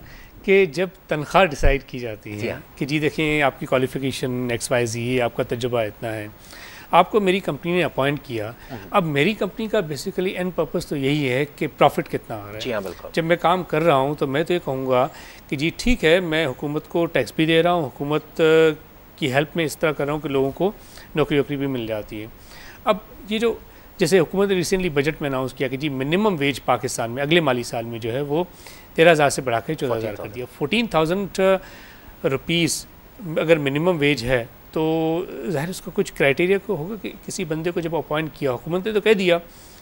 S2: कि जब तनख्वाह डिसाइड की जाती है कि जी देखें आपकी क्वालिफिकेशन XYZ है, आपका तजुर्बा इतना है, आपको मेरी कंपनी ने अपॉइंट किया, अब मेरी कंपनी का बेसिकली एंड पर्पस तो यही है कि प्रॉफिट कितना आ रहा है।
S3: जी हाँ, बिल्कुल।
S2: जब मैं काम कर रहा हूँ तो मैं तो ये कहूँगा कि जी ठीक है, मैं हुकूमत को टैक्स भी दे रहा हूँ, हुकूमत की हेल्प में इस तरह कर रहा हूँ कि लोगों को नौकरी भी मिल जाती है। अब ये जो जैसे हुकूमत ने रिसेंटली बजट में अनाउंस किया कि जी मिनिमम वेज पाकिस्तान में अगले माली साल में जो है वो 13,000 से बढ़ा के 14,000 कर दिया। 14,000 रुपीज़ अगर मिनिमम वेज है तो ज़ाहिर उसका कुछ क्राइटेरिया को होगा कि किसी बंदे को जब अपॉइंट किया, हुकूमत ने तो कह दिया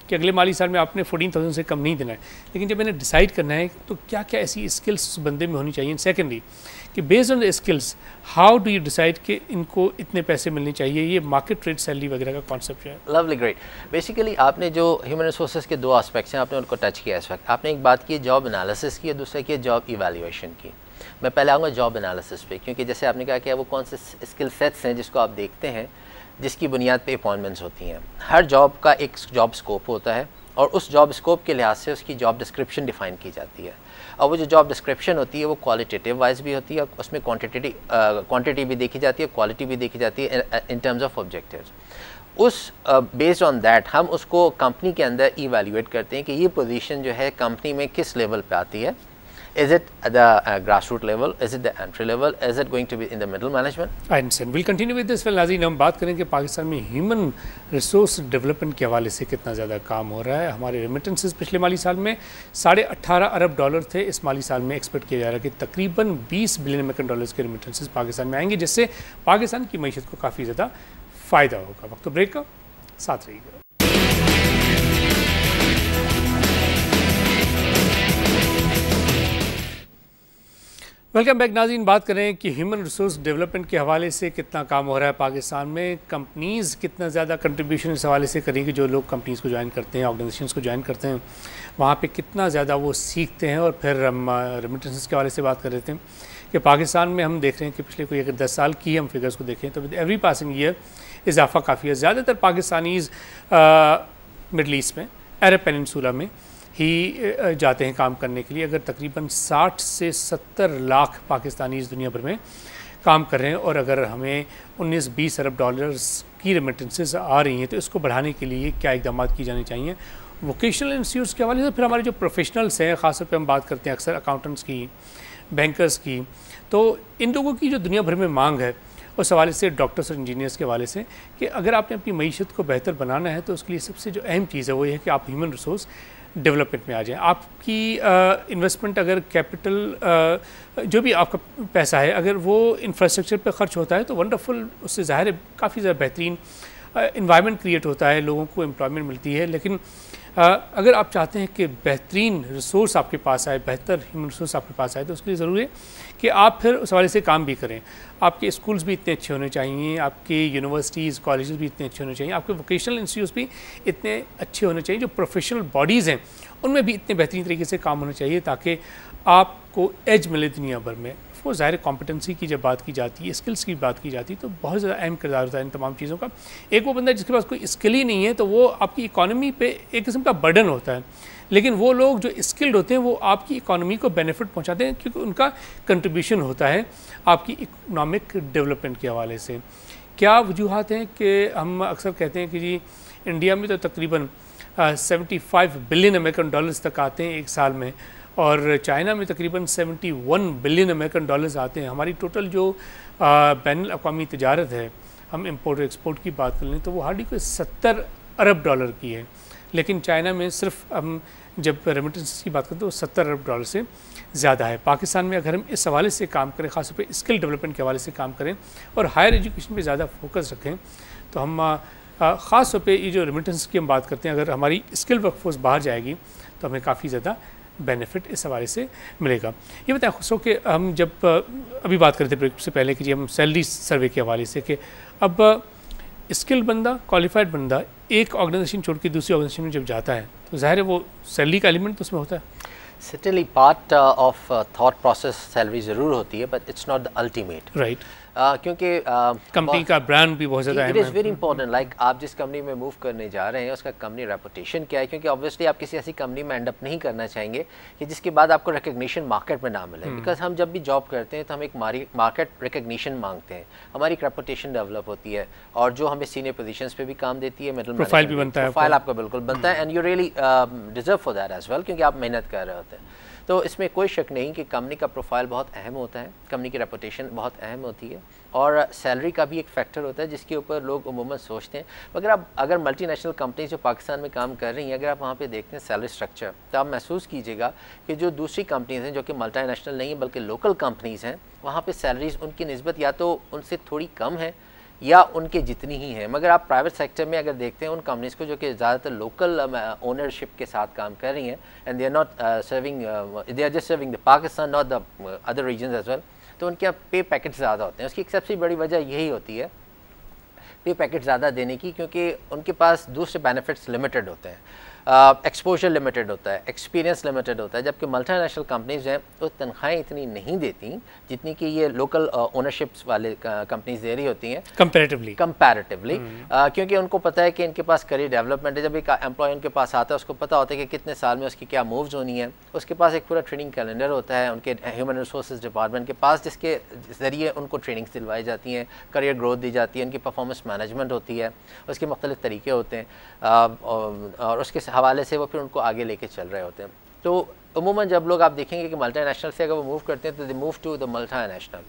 S2: कि अगले माली साल में आपने 14,000 से कम नहीं देना है, लेकिन जब मैंने डिसाइड करना है तो क्या क्या ऐसी स्किल्स उस बंदे में होनी चाहिए। सेकेंडली कि based on the skills how do you decide कि इनको इतने पैसे मिलने चाहिए, ये मार्केट रेट सैलरी वगैरह का कॉन्सेप्ट है।
S3: Lovely, great. बेसिकली आपने जो ह्यूमन रिसोर्सेज के 2 एस्पेक्ट्स हैं आपने उनको टच किया इस वक्त। आपने एक बात की जॉब एनालिसिस की, दूसरा की जॉब इवैल्यूएशन की। मैं पहले आऊँगा जॉब एनालिसिस पे, क्योंकि जैसे आपने कहा कि वो कौन से स्किल सेट्स हैं जिसको आप देखते हैं जिसकी बुनियाद पे अपॉइंटमेंट्स होती हैं। हर जॉब का एक जॉब स्कोप होता है और उस जॉब स्कोप के लिहाज से उसकी जॉब डिस्क्रिप्शन डिफ़ाइन की जाती है, और वो जो जॉब डिस्क्रिप्शन होती है वो क्वालिटेटिव वाइज भी होती है और उसमें क्वांटिटी भी देखी जाती है, क्वालिटी भी देखी जाती है इन टर्म्स ऑफ ऑब्जेक्टिव्स। उस बेस्ड ऑन दैट हम उसको कंपनी के अंदर इवैल्यूएट करते हैं कि ये पोजीशन जो है कंपनी में किस लेवल पे आती है। Is it the grassroots level? Is it the entry level? Is it going to be in the middle management?
S2: I understand. We'll continue with this. नाज़रीन, हम बात करेंगे पाकिस्तान में ह्यूमन रिसोर्स डेवलपमेंट के हवाले से कितना ज़्यादा काम हो रहा है। हमारे रेमिटेंसेस पिछले माली साल में $18.5 अरब थे, इस माली साल में एक्सपेक्ट किया जा रहा है कि तकरीबन $20 बिलियन के रेमिटेंसेस पाकिस्तान में आएंगे, जिससे पाकिस्तान की मईशत को काफ़ी ज़्यादा फ़ायदा होगा। वक्त ब्रेक का साथ रहिएगा। वेलकम बैक नाज़रीन, बात करें कि ह्यूमन रिसोर्स डेवलपमेंट के हवाले से कितना काम हो रहा है पाकिस्तान में, कंपनीज़ कितना ज़्यादा कंट्रीब्यूशन इस हवाले से करेंगी, जो लोग कंपनीज़ को ज्वाइन करते हैं, ऑर्गेनाइजेशंस को ज्वाइन करते हैं, वहाँ पे कितना ज़्यादा वो सीखते हैं। और फिर हम रेमिटेंसेस के हवाले से बात कर रहे थे कि पाकिस्तान में हम देख रहे हैं कि पिछले कोई अगर 10 साल की हम फिगर्स को देखें तो विद एवरी पासिंग ईयर इजाफा काफ़ी है। ज़्यादातर पाकिस्तानीज़ मिडल ईस्ट में, अरब पेनिनसुला में ही जाते हैं काम करने के लिए। अगर तकरीबन 60 से 70 लाख पाकिस्तानी दुनिया भर में काम कर रहे हैं और अगर हमें 19-20 अरब डॉलर्स की रेमिटेंसेस आ रही हैं तो इसको बढ़ाने के लिए क्या इकदाम किए जाने चाहिए वोकेशनल इंस्टीट्यूट्स के हवाले से। फिर हमारे जो प्रोफेशनल्स हैं, ख़ासतौर पे हम बात करते हैं अक्सर अकाउंटेंट्स की, बैंकर्स की। तो इन लोगों की जो दुनिया भर में मांग है उस हवाले से, डॉक्टर्स और इंजीनियर्स के हवाले से, कि अगर आपने अपनी मईशत को बेहतर बनाना है तो उसके लिए सबसे जो अहम चीज़ है वो ये है कि आप ह्यूमन रिसोर्स डेवलपमेंट में आ जाएं। आपकी इन्वेस्टमेंट, अगर कैपिटल जो भी आपका पैसा है, अगर वो इंफ्रास्ट्रक्चर पे खर्च होता है तो वंडरफुल, उससे ज़ाहिर है काफ़ी ज़्यादा बेहतरीन इन्वायरमेंट क्रिएट होता है, लोगों को एम्प्लॉयमेंट मिलती है। लेकिन अगर आप चाहते हैं कि बेहतरीन रिसोर्स आपके पास आए, बेहतर ह्यूमन रिसोर्स आपके पास आए, तो उसके लिए ज़रूरी है कि आप फिर उस हवाले से काम भी करें। आपके स्कूल्स भी इतने अच्छे होने चाहिए, आपके यूनिवर्सिटीज़ कॉलेजेस भी इतने अच्छे होने चाहिए, आपके वोकेशनल इंस्टीट्यूट्स भी इतने अच्छे होने चाहिए, जो प्रोफेशनल बॉडीज़ हैं उनमें भी इतने बेहतरीन तरीके से काम होना चाहिए ताकि आपको एज मिले दुनिया भर में। वो ज़ाहिर कॉम्पिटेंसी की जब बात की जाती है, स्किल्स की बात की जाती है, तो बहुत ज़्यादा अहम किरदार होता है इन तमाम चीज़ों का। एक वो बंदा जिसके पास कोई स्किल ही नहीं है तो वो आपकी इकॉनमी पे एक किस्म का बर्डन होता है, लेकिन वो लोग जो स्किल्ड होते हैं वो आपकी इकॉनमी को बेनिफिट पहुंचाते हैं क्योंकि उनका कंट्रीब्यूशन होता है आपकी इकोनॉमिक डेवलपमेंट के हवाले से। क्या वजूहात हैं कि हम अक्सर कहते हैं कि जी इंडिया में तो तकरीबन 75 बिलियन अमेरिकन डॉलर्स तक आते हैं एक साल में, और चाइना में तकरीबन 71 बिलियन अमेरिकन डॉलर्स आते हैं। हमारी टोटल जो बैन अक़वामी तिजारत है, हम इंपोर्ट और एक्सपोर्ट की बात कर लें तो वो हार्डली कोई 70 अरब डॉलर की है, लेकिन चाइना में सिर्फ हम जब रेमिटेंस की बात करते हैं तो 70 अरब डॉलर से ज़्यादा है। पाकिस्तान में अगर हम इस हवाले से काम करें, ख़ासतौर पे स्किल डेवलपमेंट के हवाले से काम करें और हायर एजुकेशन पे ज़्यादा फोकस रखें, तो हम ख़ास तौर पे ये जो रेमिटेंस की हम बात करते हैं, अगर हमारी स्किल वर्कफोर्स बाहर जाएगी तो हमें काफ़ी ज़्यादा बेनिफिट इस हवाले से मिलेगा। ये बताएं खुसरो कि हम जब अभी बात करते थे ब्रेक से पहले कि जी हम सैलरी सर्वे के हवाले से, कि अब स्किल बंदा, क्वालिफाइड बंदा एक ऑर्गेनाइजेशन छोड़ के दूसरी ऑर्गेनाइजेशन में जब जाता है तो ज़ाहिर है वो सैलरी का एलिमेंट तो उसमें होता है।
S3: Certainly part of thought process salary ज़रूर होती है, but it's not the ultimate.
S2: Right,
S3: क्योंकि
S2: कंपनी का ब्रांड भी बहुत ज़्यादा
S3: it is very important. Like आप जिस कंपनी में मूव करने जा रहे हैं उसका कंपनी रेपुटेशन क्या है, क्योंकि ऑब्वियसली आप किसी ऐसी कंपनी में एंड अप नहीं करना चाहेंगे कि जिसके बाद आपको रिकग्निशन मार्केट में ना मिले। बिकॉज हम जब भी जॉब करते हैं तो हम एक मार्केट रिकग्निशन मांगते हैं, हमारी एक रेपुटेशन डेवलप होती है और जो हमें सीनियर पोजीशंस पे भी काम देती है, मिडिल
S2: प्रोफाइल भी बनता है,
S3: प्रोफाइल आपका बिल्कुल बनता है, and you really deserve for that as well, क्योंकि आप मेहनत कर रहे होते हैं। तो इसमें कोई शक नहीं कि कंपनी का प्रोफाइल बहुत अहम होता है, कंपनी की रेपुटेशन बहुत अहम होती है, और सैलरी का भी एक फैक्टर होता है जिसके ऊपर लोग उमूमन सोचते हैं। मगर आप अगर मल्टीनेशनल कंपनीज जो पाकिस्तान में काम कर रही हैं, अगर आप वहाँ पे देखते हैं सैलरी स्ट्रक्चर, तो आप महसूस कीजिएगा कि जो दूसरी कंपनीज हैं जो कि मल्टीनेशनल नहीं है बल्कि लोकल कंपनीज़ हैं, वहाँ पे सैलरीज उनकी निस्बत या तो उनसे थोड़ी कम है या उनके जितनी ही है। मगर आप प्राइवेट सेक्टर में अगर देखते हैं उन कंपनीज़ को जो कि ज़्यादातर लोकल ओनरशिप के साथ काम कर रही हैं, and they are not serving, they are just serving the Pakistan, not the other region as well, तो उनके यहाँ पे पैकेट ज़्यादा होते हैं। उसकी एक सबसे बड़ी वजह यही होती है पे पैकेट ज़्यादा देने की, क्योंकि उनके पास दूसरे बेनिफिट्स लिमिटेड होते हैं, एक्सपोजर लिमिटेड होता है, एक्सपीरियंस लिमिटेड होता है, जबकि मल्टीनेशनल कंपनीज हैं वो तनख्वाहें इतनी नहीं देती जितनी कि ये लोकल ओनरशिप्स वाले कंपनीज दे रही होती हैं कंपैरेटिवली, क्योंकि उनको पता है कि इनके पास करियर डेवलपमेंट है। जब एक एम्प्लॉय उनके पास आता है उसको पता होता है कि कितने साल में उसकी क्या मूव्स होनी है, उसके पास एक पूरा ट्रेनिंग कैलेंडर होता है उनके ह्यूमन रिसोर्स डिपार्टमेंट के पास, जिसके ज़रिए उनको ट्रेनिंग्स दिलवाई जाती हैं, करियर ग्रोथ दी जाती है, उनकी परफॉर्मेंस मैनेजमेंट होती है, उसके मुख्तलिफ तरीके होते हैं और उसके हवाले से वो फिर उनको आगे लेके चल रहे होते हैं। तो उमूमन जब लोग आप देखेंगे कि मल्टीनेशनल से अगर वो मूव करते हैं तो they move to the multinational.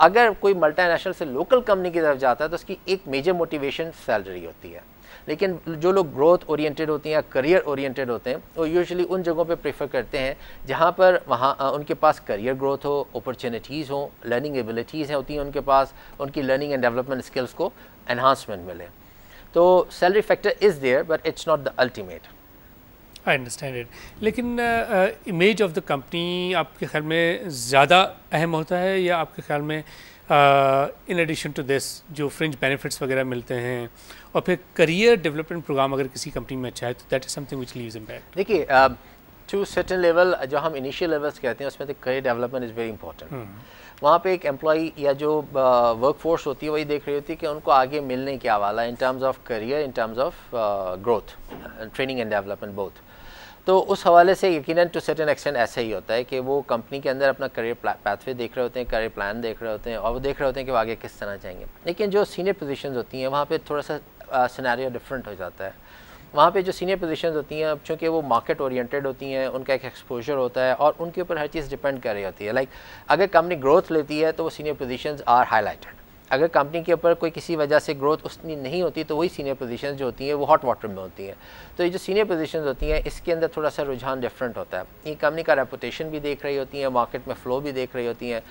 S3: अगर कोई मल्टीनेशनल से लोकल कंपनी की तरफ जाता है तो उसकी एक मेजर मोटिवेशन सैलरी होती है, लेकिन जो लोग ग्रोथ ओरिएंटेड होते हैं या करियर ओरिएंटेड होते हैं वो यूजुअली उन जगहों पे प्रेफर करते हैं जहाँ पर वहाँ उनके पास करियर ग्रोथ हो, अपॉर्चुनिटीज़ हो, लर्निंग एबिलिटीज़ होती हैं उनके पास, उनकी लर्निंग एंड डेवलपमेंट स्किल्स को एनहांसमेंट मिले। तो salary factor is there but it's not the ultimate.
S2: I understand it, लेकिन इमेज ऑफ द कंपनी आपके ख्याल में ज़्यादा अहम होता है या आपके ख्याल में इन एडिशन टू दिस जो फ्रिंज बेनिफिट्स वगैरह मिलते हैं और फिर करियर डेवलपमेंट प्रोग्राम अगर किसी कंपनी में अच्छा है तो that is something which leaves impact?
S3: देखिए टू सर्टेन लेवल जो हम इनिशियल लेवल्स कहते हैं उसमें तो career development is very important. वहाँ पे एक एम्प्लॉई या जो वर्क फोर्स होती है वही देख रही होती है कि उनको आगे मिलने क्या वाला है in terms of career, in terms of growth, training and development both. तो उस हवाले से यकीनन टू सर्टेन एक्सटेंट ऐसा ही होता है कि वो कंपनी के अंदर अपना करियर पाथवे देख रहे होते हैं, करियर प्लान देख रहे होते हैं और वो देख रहे होते हैं कि वो आगे किस तरह जाएंगे। लेकिन जो सीनियर पोजीशंस होती हैं वहाँ पे थोड़ा सा सिनेरियो डिफरेंट हो जाता है। वहाँ पे जो सीनियर पोजीशंस होती हैं, चूँकि वो मार्केट ओरिएंटेड होती हैं, उनका एक एक्सपोजर होता है और उनके ऊपर हर चीज़ डिपेंड कर रही होती है। लाइक अगर कंपनी ग्रोथ लेती है तो वो सीनियर पोजीशंस आर हाईलाइटेड। अगर कंपनी के ऊपर कोई किसी वजह से ग्रोथ उतनी नहीं होती तो वही सीनियर पोजीशंस जो होती हैं वो हॉट वाटर में होती हैं। तो ये जो सीनियर पोजीशंस होती हैं इसके अंदर थोड़ा सा रुझान डिफरेंट होता है। ये कंपनी का रेपुटेशन भी देख रही होती हैं, मार्केट में फ़्लो भी देख रही होती हैं,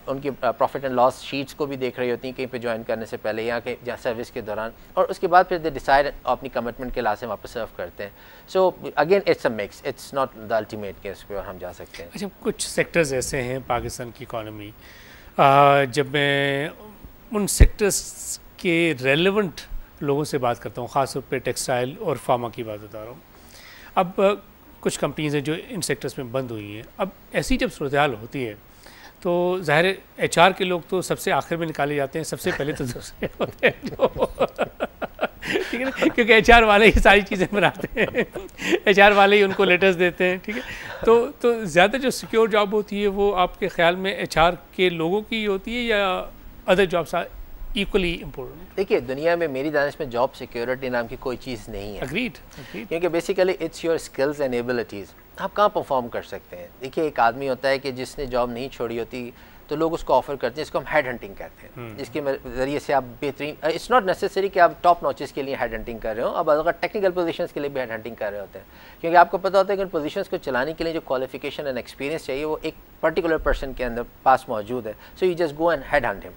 S3: उनकी प्रॉफिट एंड लॉस शीट्स को भी देख रही होती हैं कहीं पे ज्वाइन करने से पहले या कि सर्विस के दौरान, और उसके बाद फिर दे डिसाइड अपनी कमिटमेंट के लासे वापस सर्व करते हैं। So again it's a mix, it's not the ultimate case पे हम जा सकते हैं।
S2: अच्छा, कुछ सेक्टर्स ऐसे हैं पाकिस्तान की इकॉनमी, जब मैं उन सेक्टर्स के रेलेवेंट लोगों से बात करता हूँ, ख़ास तौर पे टेक्सटाइल और फार्मा की बात बता रहा हूँ। अब कुछ कंपनीज हैं जो इन सेक्टर्स में बंद हुई हैं। अब ऐसी जब सूरत हाल होती है तो ज़ाहिर है HR के लोग तो सबसे आखिर में निकाले जाते हैं, सबसे पहले तो दूसरे होते हैं जो ठीक है ना, क्योंकि HR वाले ही सारी चीज़ें बनाते हैं, HR वाले ही उनको लेटर्स देते हैं, ठीक है। तो ज़्यादा जो सिक्योर जॉब होती है वो आपके ख्याल में HR के लोगों की होती है या other jobs are equally important?
S3: देखिए, दुनिया में मेरी दानिश में जॉब सिक्योरिटी नाम की कोई चीज़ नहीं है।
S2: अग्रीड।
S3: क्योंकि basically it's your skills and abilities, आप कहाँ परफॉर्म कर सकते हैं। देखिए, एक आदमी होता है कि जिसने जॉब नहीं छोड़ी होती तो लोग उसको ऑफर करते हैं, इसको हम हेड हंटिंग कहते हैं, जिसके ज़रिए से आप बेहतरीन, इट्स नॉट नेसेसरी कि आप टॉप नॉचेस के लिए हेड हंटिंग कर रहे हो, अब अगर टेक्निकल पोजीशंस के लिए भी हेड हंटिंग कर रहे होते हैं, क्योंकि आपको पता होता है कि उन पोजीशंस को चलाने के लिए जो क्वालिफिकेशन एंड एक्सपीरियंस चाहिए वो एक पर्टिकुलर पर्सन के अंदर पास मौजूद है। So you just go and head Hunt him,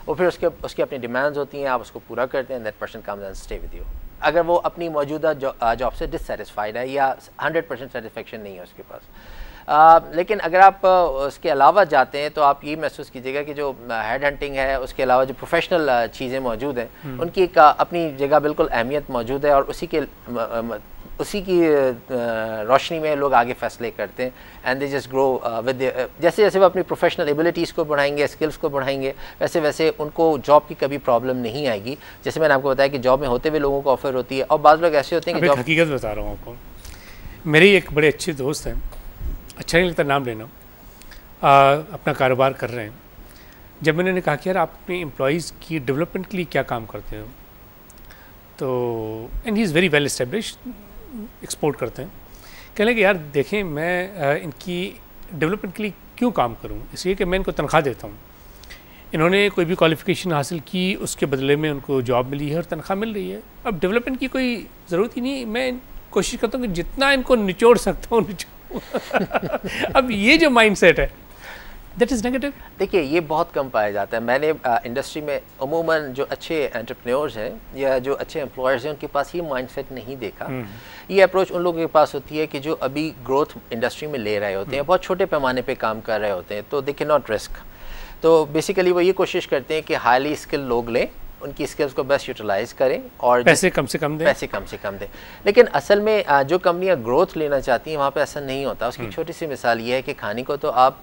S3: और फिर उसकी अपनी डिमांड्स होती हैं, आप उसको पूरा करते हैं, that person comes and stay with you. अगर वो अपनी मौजूदा जॉब से डिससेटिस्फाइड है या 100% सेटिस्फेक्शन नहीं है उसके पास। लेकिन अगर आप उसके अलावा जाते हैं तो आप ये महसूस कीजिएगा कि जो हेड हंटिंग है उसके अलावा जो प्रोफेशनल चीज़ें मौजूद हैं उनकी एक अपनी जगह बिल्कुल अहमियत मौजूद है, और उसी की रोशनी में लोग आगे फैसले करते हैं and they just grow with, जैसे जैसे वो अपनी प्रोफेशनल एबिलिटीज़ को बढ़ाएंगे, स्किल्स को बढ़ाएंगे, वैसे वैसे उनको जॉब की कभी प्रॉब्लम नहीं आएगी। जैसे मैंने आपको बताया कि जॉब में होते हुए लोगों को ऑफर होती है, और बाद लोग ऐसे होते हैं कि
S2: हकीकत बता रहा हूँ आपको, मेरी एक बड़े अच्छे दोस्त हैं, अच्छा नहीं लगता नाम लेना, अपना कारोबार कर रहे हैं। जब मैंने उन्हें कहा कि यार आप अपने एम्प्लॉयज़ की डेवलपमेंट के लिए क्या काम करते हो, तो and he is very well established, export करते हैं, कहने लगे यार देखें मैं इनकी डेवलपमेंट के लिए क्यों काम करूं, इसलिए कि मैं इनको तनख्वाह देता हूं, इन्होंने कोई भी क्वालिफ़िकेशन हासिल की उसके बदले में उनको जॉब मिली है और तनख्वाह मिल रही है, अब डेवलपमेंट की कोई ज़रूरत ही नहीं, मैं कोशिश करता हूं कि जितना इनको निचोड़ सकता हूँ अब ये जो माइंडसेट है दैट इज़ नेगेटिव।
S3: देखिए, ये बहुत कम पाया जाता है। मैंने इंडस्ट्री में अमूमन जो अच्छे एंटरप्रेन्योर्स हैं या जो अच्छे एम्प्लॉयर्स हैं उनके पास ये माइंडसेट नहीं देखा। ये अप्रोच उन लोगों के पास होती है कि जो अभी ग्रोथ इंडस्ट्री में ले रहे होते हैं, बहुत छोटे पैमाने पे काम कर रहे होते हैं, तो दे कैन नॉट रिस्क। तो बेसिकली वो ये कोशिश करते हैं कि हाईली स्किल लोग लें, उनकी स्किल्स को बेस्ट यूटिलाइज करें और
S2: पैसे कम से कम दें।
S3: लेकिन असल में जो कंपनियां ग्रोथ लेना चाहती हैं वहाँ पे ऐसा नहीं होता। उसकी छोटी सी मिसाल ये है कि खाने को तो आप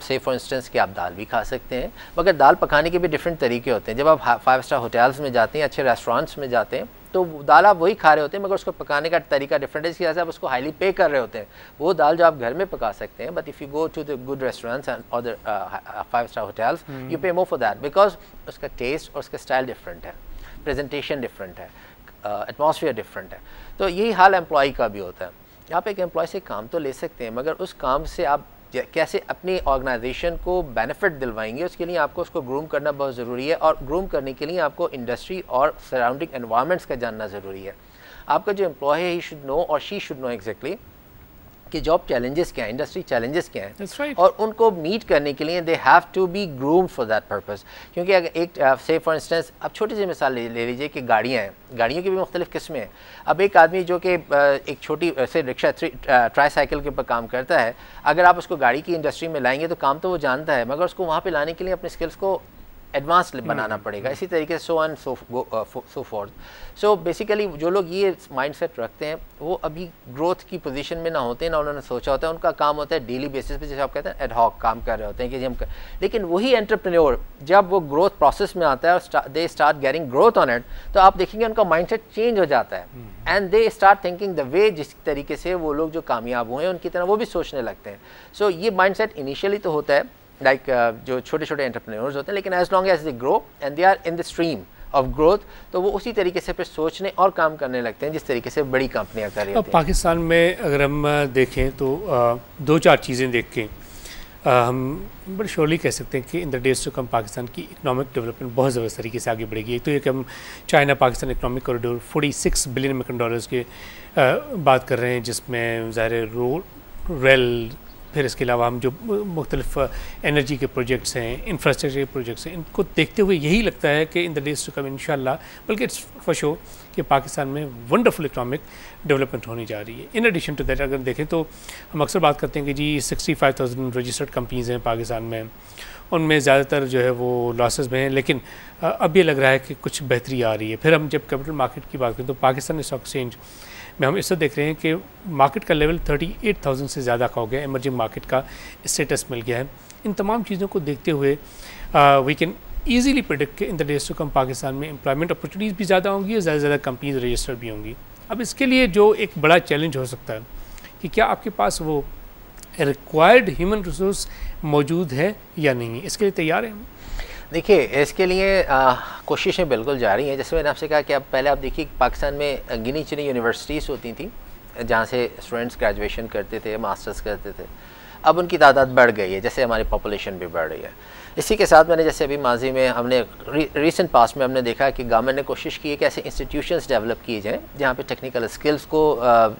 S3: से फॉर इंस्टेंस कि आप दाल भी खा सकते हैं, मगर दाल पकाने के भी डिफरेंट तरीके होते हैं। जब आप 5 स्टार होटल्स में जाते हैं, अच्छे रेस्टोरेंट्स में जाते हैं, तो दाल आप वही खा रहे होते हैं मगर उसको पकाने का तरीका डिफरेंट है, इसकी वजह से आप उसको हाईली पे कर रहे होते हैं। वो दाल जो आप घर में पका सकते हैं, but if you go to the good restaurants and other 5 star hotels you pay more for that, because उसका टेस्ट और उसका स्टाइल डिफरेंट है, प्रेजेंटेशन डिफरेंट है, एटमॉस्फेयर डिफरेंट है। तो यही हाल एम्प्लॉय का भी होता है। आप एक एम्प्लॉय से काम तो ले सकते हैं, मगर उस काम से आप कैसे अपनी ऑर्गेनाइजेशन को बेनिफिट दिलवाएंगे, उसके लिए आपको उसको ग्रूम करना बहुत ज़रूरी है, और ग्रूम करने के लिए आपको इंडस्ट्री और सराउंडिंग एनवायरनमेंट्स का जानना ज़रूरी है। आपका जो एम्प्लॉय है ही शुड नो और शी शुड नो एग्जैक्टली कि जॉब चैलेंजेस क्या हैं, इंडस्ट्री चैलेंजेस क्या हैं,
S2: right.
S3: और उनको मीट करने के लिए they have to be groomed for that purpose. क्योंकि अगर एक से फॉर इंस्टेंस आप छोटी सी मिसाल ले लीजिए कि गाड़ियाँ हैं, गाड़ियों की भी मुख्तलिफ किस्में हैं। अब एक आदमी जो कि एक छोटी से रिक्शा ट्राई साइकिल के ऊपर काम करता है, अगर आप उसको गाड़ी की इंडस्ट्री में लाएंगे तो काम तो वो जानता है, मगर उसको वहाँ पर लाने के लिए अपने स्किल्स को एडवांस बनाना पड़ेगा। इसी तरीके से so and so fourth. So basically जो लोग ये माइंडसेट रखते हैं वो अभी ग्रोथ की पोजीशन में ना होते हैं, ना उन्होंने सोचा होता है। उनका काम होता है डेली बेसिस पे, जैसे आप कहते हैं एड हॉक काम कर रहे होते हैं कि हम लेकिन वही एंटरप्रेन्योर जब वो ग्रोथ प्रोसेस में आता है और they start getting growth on it, तो आप देखेंगे उनका माइंडसेट चेंज हो जाता है and they start thinking the way जिस तरीके से वो लोग जो कामयाब हुए हैं उनकी तरह वो भी सोचने लगते हैं। सो ये माइंडसेट इनिशियली तो होता है लाइक जो छोटे छोटे एंटरप्रेन्योर्स होते हैं, लेकिन as long as they grow and they are in the stream of growth, तो वो उसी तरीके से फिर सोचने और काम करने लगते हैं जिस तरीके से बड़ी कंपनियां कर रही हैं।
S2: अब पाकिस्तान में अगर हम देखें तो दो चार चीज़ें देख के हम बड़े श्योरली कह सकते हैं कि in the days to come Pakistan की इकोनॉमिक डेवलपमेंट बहुत ज़बरदस्त तरीके से आगे बढ़ेगी। एक तो ये कि हम China Pakistan economic corridor 46 billion American dollars के बात कर रहे हैं, जिसमें ज़ाहिर रोड रेल, फिर इसके अलावा हम जो मुख्तलिफ एनर्जी के प्रोजेक्ट्स हैं, इंफ्रास्ट्रक्चर के प्रोजेक्ट्स हैं, इनको देखते हुए यही लगता है कि in the days to come इंशाल्लाह, बल्कि इट्स फॉर श्योर कि पाकिस्तान में वंडरफुल इकोनॉमिक डेवलपमेंट होनी जा रही है। इन एडिशन टू दैट अगर देखें तो हम अक्सर बात करते हैं कि जी 65,000 रजिस्टर्ड कंपनीज़ हैं पाकिस्तान में, उनमें ज़्यादातर जो है वो लॉसेस में हैं, लेकिन अब ये लग रहा है कि कुछ बेहतरी आ रही है। फिर हम जब कैपिटल मार्केट की बात करें तो पाकिस्तान स्टॉक एक्सचेंज में हम इससे देख रहे हैं कि मार्केट का लेवल 38,000 से ज़्यादा का हो गया, इमर्जिंग मार्केट का स्टेटस मिल गया है। इन तमाम चीज़ों को देखते हुए वी कैन ईजीली प्रेडिक्ट कि in the days to come Pakistan में एम्प्लॉयमेंट अपॉर्चुनिटीज़ भी ज़्यादा होंगी और ज़्यादा से ज़्यादा कंपनीज रजिस्टर भी होंगी। अब इसके लिए जो एक बड़ा चैलेंज हो सकता है कि क्या आपके पास वो रिक्वायर्ड ह्यूमन रिसोर्स मौजूद है या नहीं, इसके लिए तैयार हैं हम?
S3: देखिए, इसके लिए कोशिशें बिल्कुल जारी हैं। जैसे मैंने आपसे कहा कि अब पहले आप देखिए पाकिस्तान में गिनी चुनी यूनिवर्सिटीज़ होती थी जहाँ से स्टूडेंट्स ग्रेजुएशन करते थे, मास्टर्स करते थे। अब उनकी तादाद बढ़ गई है, जैसे हमारी पॉपुलेशन भी बढ़ रही है। इसी के साथ मैंने जैसे अभी माजी में हमने रिसेंट पास्ट में हमने देखा कि गवर्नमेंट ने कोशिश की है कि ऐसे इंस्टीट्यूशंस डेवलप किए जाएँ जहाँ पे टेक्निकल स्किल्स को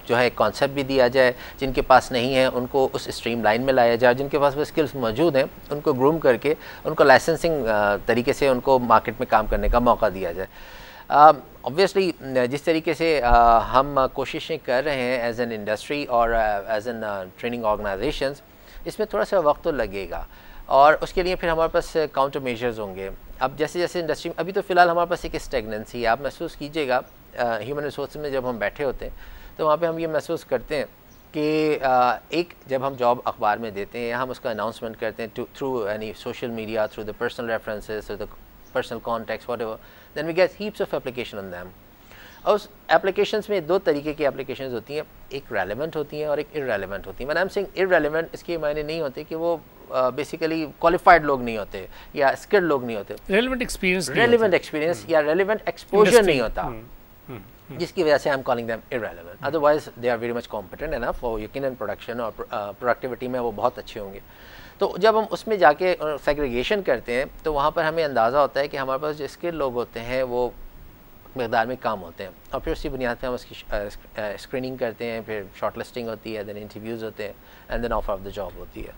S3: जो है कॉन्सेप्ट भी दिया जाए, जिनके पास नहीं है उनको उस स्ट्रीम लाइन में लाया जाए, जिनके पास वो स्किल्स मौजूद हैं उनको ग्रूम करके उनको लाइसेंसिंग तरीके से उनको मार्केट में काम करने का मौका दिया जाए। ऑब्वियसली जिस तरीके से हम कोशिशें कर रहे हैं एज एन इंडस्ट्री और एज एन ट्रेनिंग ऑर्गेनाइजेशंस, इसमें थोड़ा सा वक्त तो लगेगा और उसके लिए फिर हमारे पास काउंटर मेजर्स होंगे। अब जैसे जैसे इंडस्ट्री में अभी तो फ़िलहाल हमारे पास एक स्टेगनेंसी है। आप महसूस कीजिएगा ह्यूमन रिसोर्स में जब हम बैठे होते हैं तो वहाँ पे हम ये महसूस करते हैं कि एक जब हम जॉब अखबार में देते हैं या हम उसका अनाउंसमेंट करते हैं through any social media, through the personal references, through the personal contacts, whatever, then we get heaps of application on them. और उस एप्लीकेशंस में दो तरीके की एप्लीकेशंस होती हैं, एक रेलेवेंट होती हैं और एक इररेलेवेंट होती हैं। मैंने सेइंग इररेलेवेंट, इसके मायने नहीं होते कि वो बेसिकली क्वालिफाइड लोग नहीं होते या स्किल्ड लोग नहीं होते,
S2: रेलेवेंट एक्सपीरियंस
S3: या रेलेवेंट एक्सपोजर नहीं होता, जिसकी वजह से I am calling them irrelevant. Otherwise they are very much competent enough और यकीनन प्रोडक्शन और प्रोडक्टिविटी में वो बहुत अच्छे होंगे। तो जब हम उसमें जाके सेग्रीगेशन करते हैं तो वहाँ पर हमें अंदाज़ा होता है कि हमारे पास जो स्किल्ड लोग होते हैं वो मकदार में कम होते हैं और फिर उसी बुनियाद पे हम उसकी स्क्रीनिंग करते हैं, फिर शॉर्ट लिस्टिंग होती है, देन इंटरव्यूज़ होते हैं and then offer of the job होती है।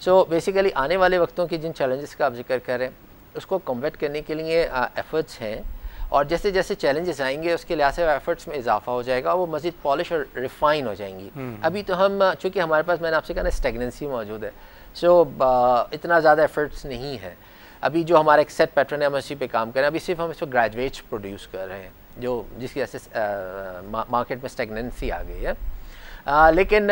S3: सो बेसिकली आने वाले वक्तों के जिन चैलेंजेस का आप जिक्र कर रहे हैं उसको कॉम्बैट करने के लिए एफर्ट्स हैं और जैसे जैसे चैलेंजेस आएंगे उसके लिहाज से एफर्ट्स में इजाफा हो जाएगा और वो मज़ीद पॉलिश और रिफ़ाइन हो जाएंगी। अभी तो हम चूँकि हमारे पास, मैंने आपसे कहा ना, स्टेगनेंसी मौजूद है, सो इतना ज़्यादा एफर्ट्स नहीं है। अभी जो हमारा एक सेट पैटर्न है हम इसी पे काम करें। अभी सिर्फ हम इसको ग्रेजुएट्स प्रोड्यूस कर रहे हैं जो जिसकी वजह से मार्केट में स्टेगनेंसी आ गई है। लेकिन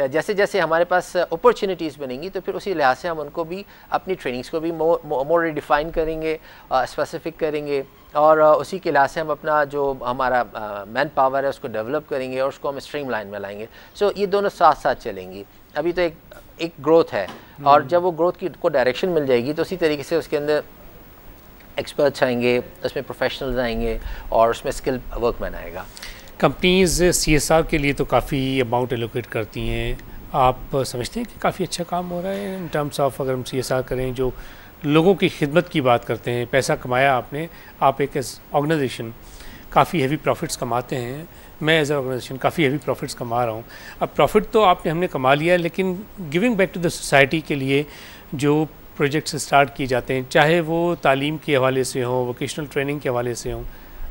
S3: जैसे जैसे हमारे पास अपॉर्चुनिटीज़ बनेंगी तो फिर उसी लिहाज से हम उनको भी अपनी ट्रेनिंग्स को भी मोर रिडिफाइन करेंगे, स्पेसिफिक करेंगे और उसी के लिहाज से हम अपना जो हमारा मैन पावर है उसको डेवलप करेंगे और उसको हम स्ट्रीम लाइन में लाएंगे। सो ये दोनों साथ साथ चलेंगी। अभी तो एक ग्रोथ है और जब वो ग्रोथ की को डायरेक्शन मिल जाएगी तो उसी तरीके से उसके अंदर एक्सपर्ट्स आएंगे, उसमें प्रोफेशनल्स आएंगे और उसमें स्किल वर्कमैन आएगा।
S2: कंपनीज़ CSR के लिए तो काफ़ी अमाउंट एलोकेट करती हैं। आप समझते हैं कि काफ़ी अच्छा काम हो रहा है इन टर्म्स ऑफ, अगर हम CSR करें, जो लोगों की खिदमत की बात करते हैं, पैसा कमाया आपने, आप एक एज ऑर्गेनाइजेशन काफ़ी हेवी प्रॉफिट्स कमाते हैं, मैं एज ऑर्गेनाइजेशन काफ़ी हेवी प्रॉफिट्स कमा रहा हूँ। अब प्रॉफिट तो हमने कमा लिया है, लेकिन giving back to the society के लिए जो प्रोजेक्ट्स स्टार्ट किए जाते हैं, चाहे वो तालीम के हवाले से हो, वोकेशनल ट्रेनिंग के हवाले से हो,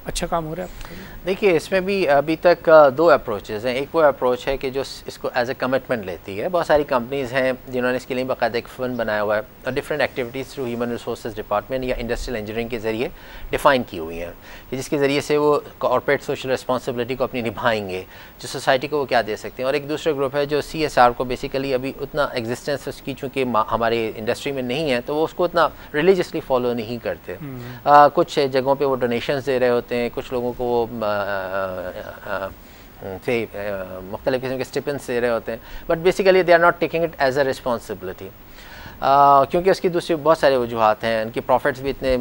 S2: अच्छा काम हो रहा है?
S3: देखिए, इसमें भी अभी तक दो अप्रोचेज़ हैं। एक वो अप्रोच है कि जो इसको एज ए कमिटमेंट लेती है। बहुत सारी कंपनीज़ हैं जिन्होंने इसके लिए बाकायदा एक फंड बनाया हुआ है और different activities through human resource department या इंडस्ट्रियल इंजीनियरिंग के ज़रिए डिफ़ाइन की हुई हैं कि जिसके ज़रिए से वो कॉर्पोरेट सोशल रिस्पॉन्सिबिलिटी को अपनी निभाएंगे, जो सोसाइटी को वो क्या दे सकते हैं। और एक दूसरा ग्रुप है जो CSR को बेसिकली अभी उतना एग्जिस्टेंस उसकी चूँकि हमारे इंडस्ट्री में नहीं है तो वो उसको उतना रिलीजियसली फॉलो नहीं करते। कुछ जगहों पर वो डोनेशंस दे रहे होते हैं, कुछ लोगों को वो से मुख्तलिफ किस्म के स्टिपेंड्स दे रहे होते हैं, but basically they are not taking it as a responsibility. क्योंकि उसकी दूसरी बहुत सारे वजूहात हैं, उनके प्रॉफिट्स भी इतने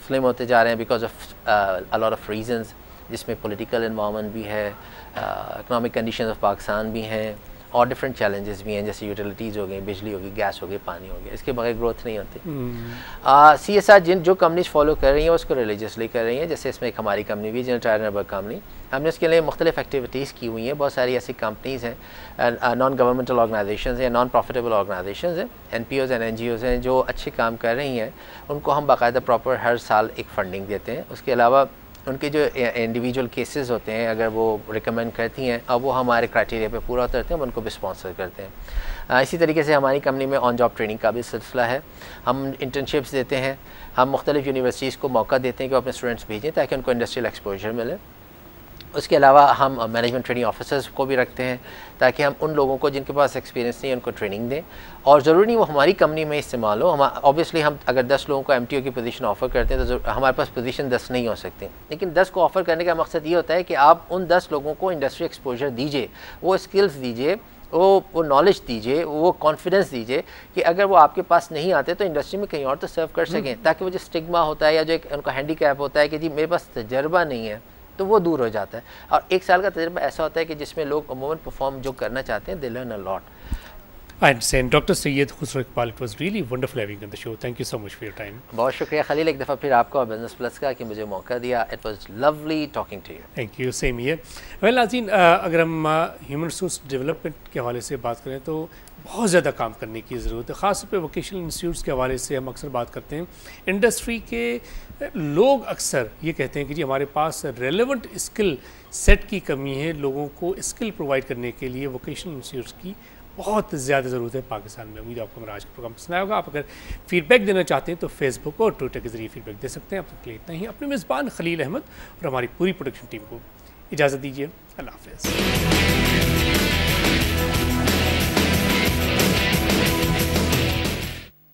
S3: स्लिम होते जा रहे हैं because of a lot of reasons, जिसमें पॉलिटिकल एनवायरनमेंट भी है, इकोनॉमिक कंडीशंस ऑफ पाकिस्तान भी हैं और डिफरेंट चैलेंजेस भी हैं, जैसे यूटिलिटीज़ हो गई, बिजली होगी, गैस होगी, पानी हो गया, इसके बगैर ग्रोथ नहीं होती। CSR जो कंपनीज फॉलो कर रही हैं उसको रिलीजियसली कर रही हैं, जैसे इसमें एक हमारी कंपनी भी जनरल टायर नंबर कंपनी, हमने इसके लिए मुख्तलिफ एक्टिविटीज़ की हुई हैं। बहुत सारी ऐसी कंपनीज़ हैं, नॉन गवर्नमेंटल ऑर्गेनाइजेशन हैं, नॉन प्रॉफिटेबल ऑर्गेनाइजेशन हैं, NPOs एंड NGOs हैं जो अच्छे काम कर रही हैं, उनको हम बाकायदा प्रॉपर हर साल एक फ़ंडिंग देते हैं। उसके अलावा उनके जो इंडिविजुअल केसेस होते हैं, अगर वो रिकमेंड करती हैं और वो हमारे क्राइटेरिया पे पूरा उतरते हैं, हम उनको भी स्पॉन्सर करते हैं। इसी तरीके से हमारी कंपनी में ऑन जॉब ट्रेनिंग का भी सिलसिला है, हम इंटर्नशिप्स देते हैं, हम मुख्तलिफ यूनिवर्सिटीज़ को मौका देते हैं कि वो अपने स्टूडेंट्स भेजें ताकि उनको इंडस्ट्रियल एक्सपोजर मिले। उसके अलावा हम मैनेजमेंट ट्रेनिंग ऑफिसर्स को भी रखते हैं ताकि हम उन लोगों को जिनके पास एक्सपीरियंस नहीं है उनको ट्रेनिंग दें, और ज़रूरी नहीं वो हमारी कंपनी में इस्तेमाल हो। हम ऑब्वियसली हम अगर 10 लोगों को MTO की पोजीशन ऑफ़र करते हैं तो हमारे पास पोजीशन 10 नहीं हो सकती, लेकिन 10 को ऑफ़र करने का मकसद ये होता है कि आप उन 10 लोगों को इंडस्ट्री एक्सपोजर दीजिए, वो स्किल्स दीजिए, वो नॉलेज दीजिए, वो कॉन्फिडेंस दीजिए कि अगर वो आपके पास नहीं आते तो इंडस्ट्री में कहीं और तो सर्व कर सकें, ताकि वो जो स्टिग्मा होता है या जो एक उनका हैंडीकैप होता है कि जी मेरे पास तजर्बा नहीं है, तो वो दूर हो जाता है। और 1 साल का तजर्बा ऐसा होता है कि जिसमें लोग अमूमन परफॉर्म जो करना चाहते हैं, they learn a lot.
S2: I understand. Dr. Syed Khusro Iqbal, it was really wonderful having you on the show. Thank you so much for your time.
S3: बहुत शुक्रिया खलील, एक दफ़ा फिर आपको और बिजनेस प्लस का कि मुझे मौका दिया। It was lovely talking to you.
S2: Thank you. Same here. Well, नाज़रीन, अगर हम ह्यूमन रिसोर्स डेवलपमेंट के हवाले से बात करें तो बहुत ज़्यादा काम करने की ज़रूरत है। ख़ास तौर पे वोकेशनल इंस्टीट्यूट्स के हवाले से हम अक्सर बात करते हैं। इंडस्ट्री के लोग अक्सर ये कहते हैं कि जी हमारे पास रेलेवेंट स्किल सेट की कमी है, लोगों को स्किल प्रोवाइड करने के लिए वोकेशनल इंस्टीट्यूट्स की बहुत ज़्यादा ज़रूरत है पाकिस्तान में। उम्मीद आपको मेरा आज का प्रोग्राम पसंद आया होगा। आप अगर फीडबैक देना चाहते हैं तो फेसबुक और ट्विटर के ज़रिए फीडबैक दे सकते हैं। अब तक के लिए इतना ही। अपने मेज़बान खलील अहमद और हमारी पूरी प्रोडक्शन टीम को इजाज़त दीजिए। अल्लाह हाफ़िज़।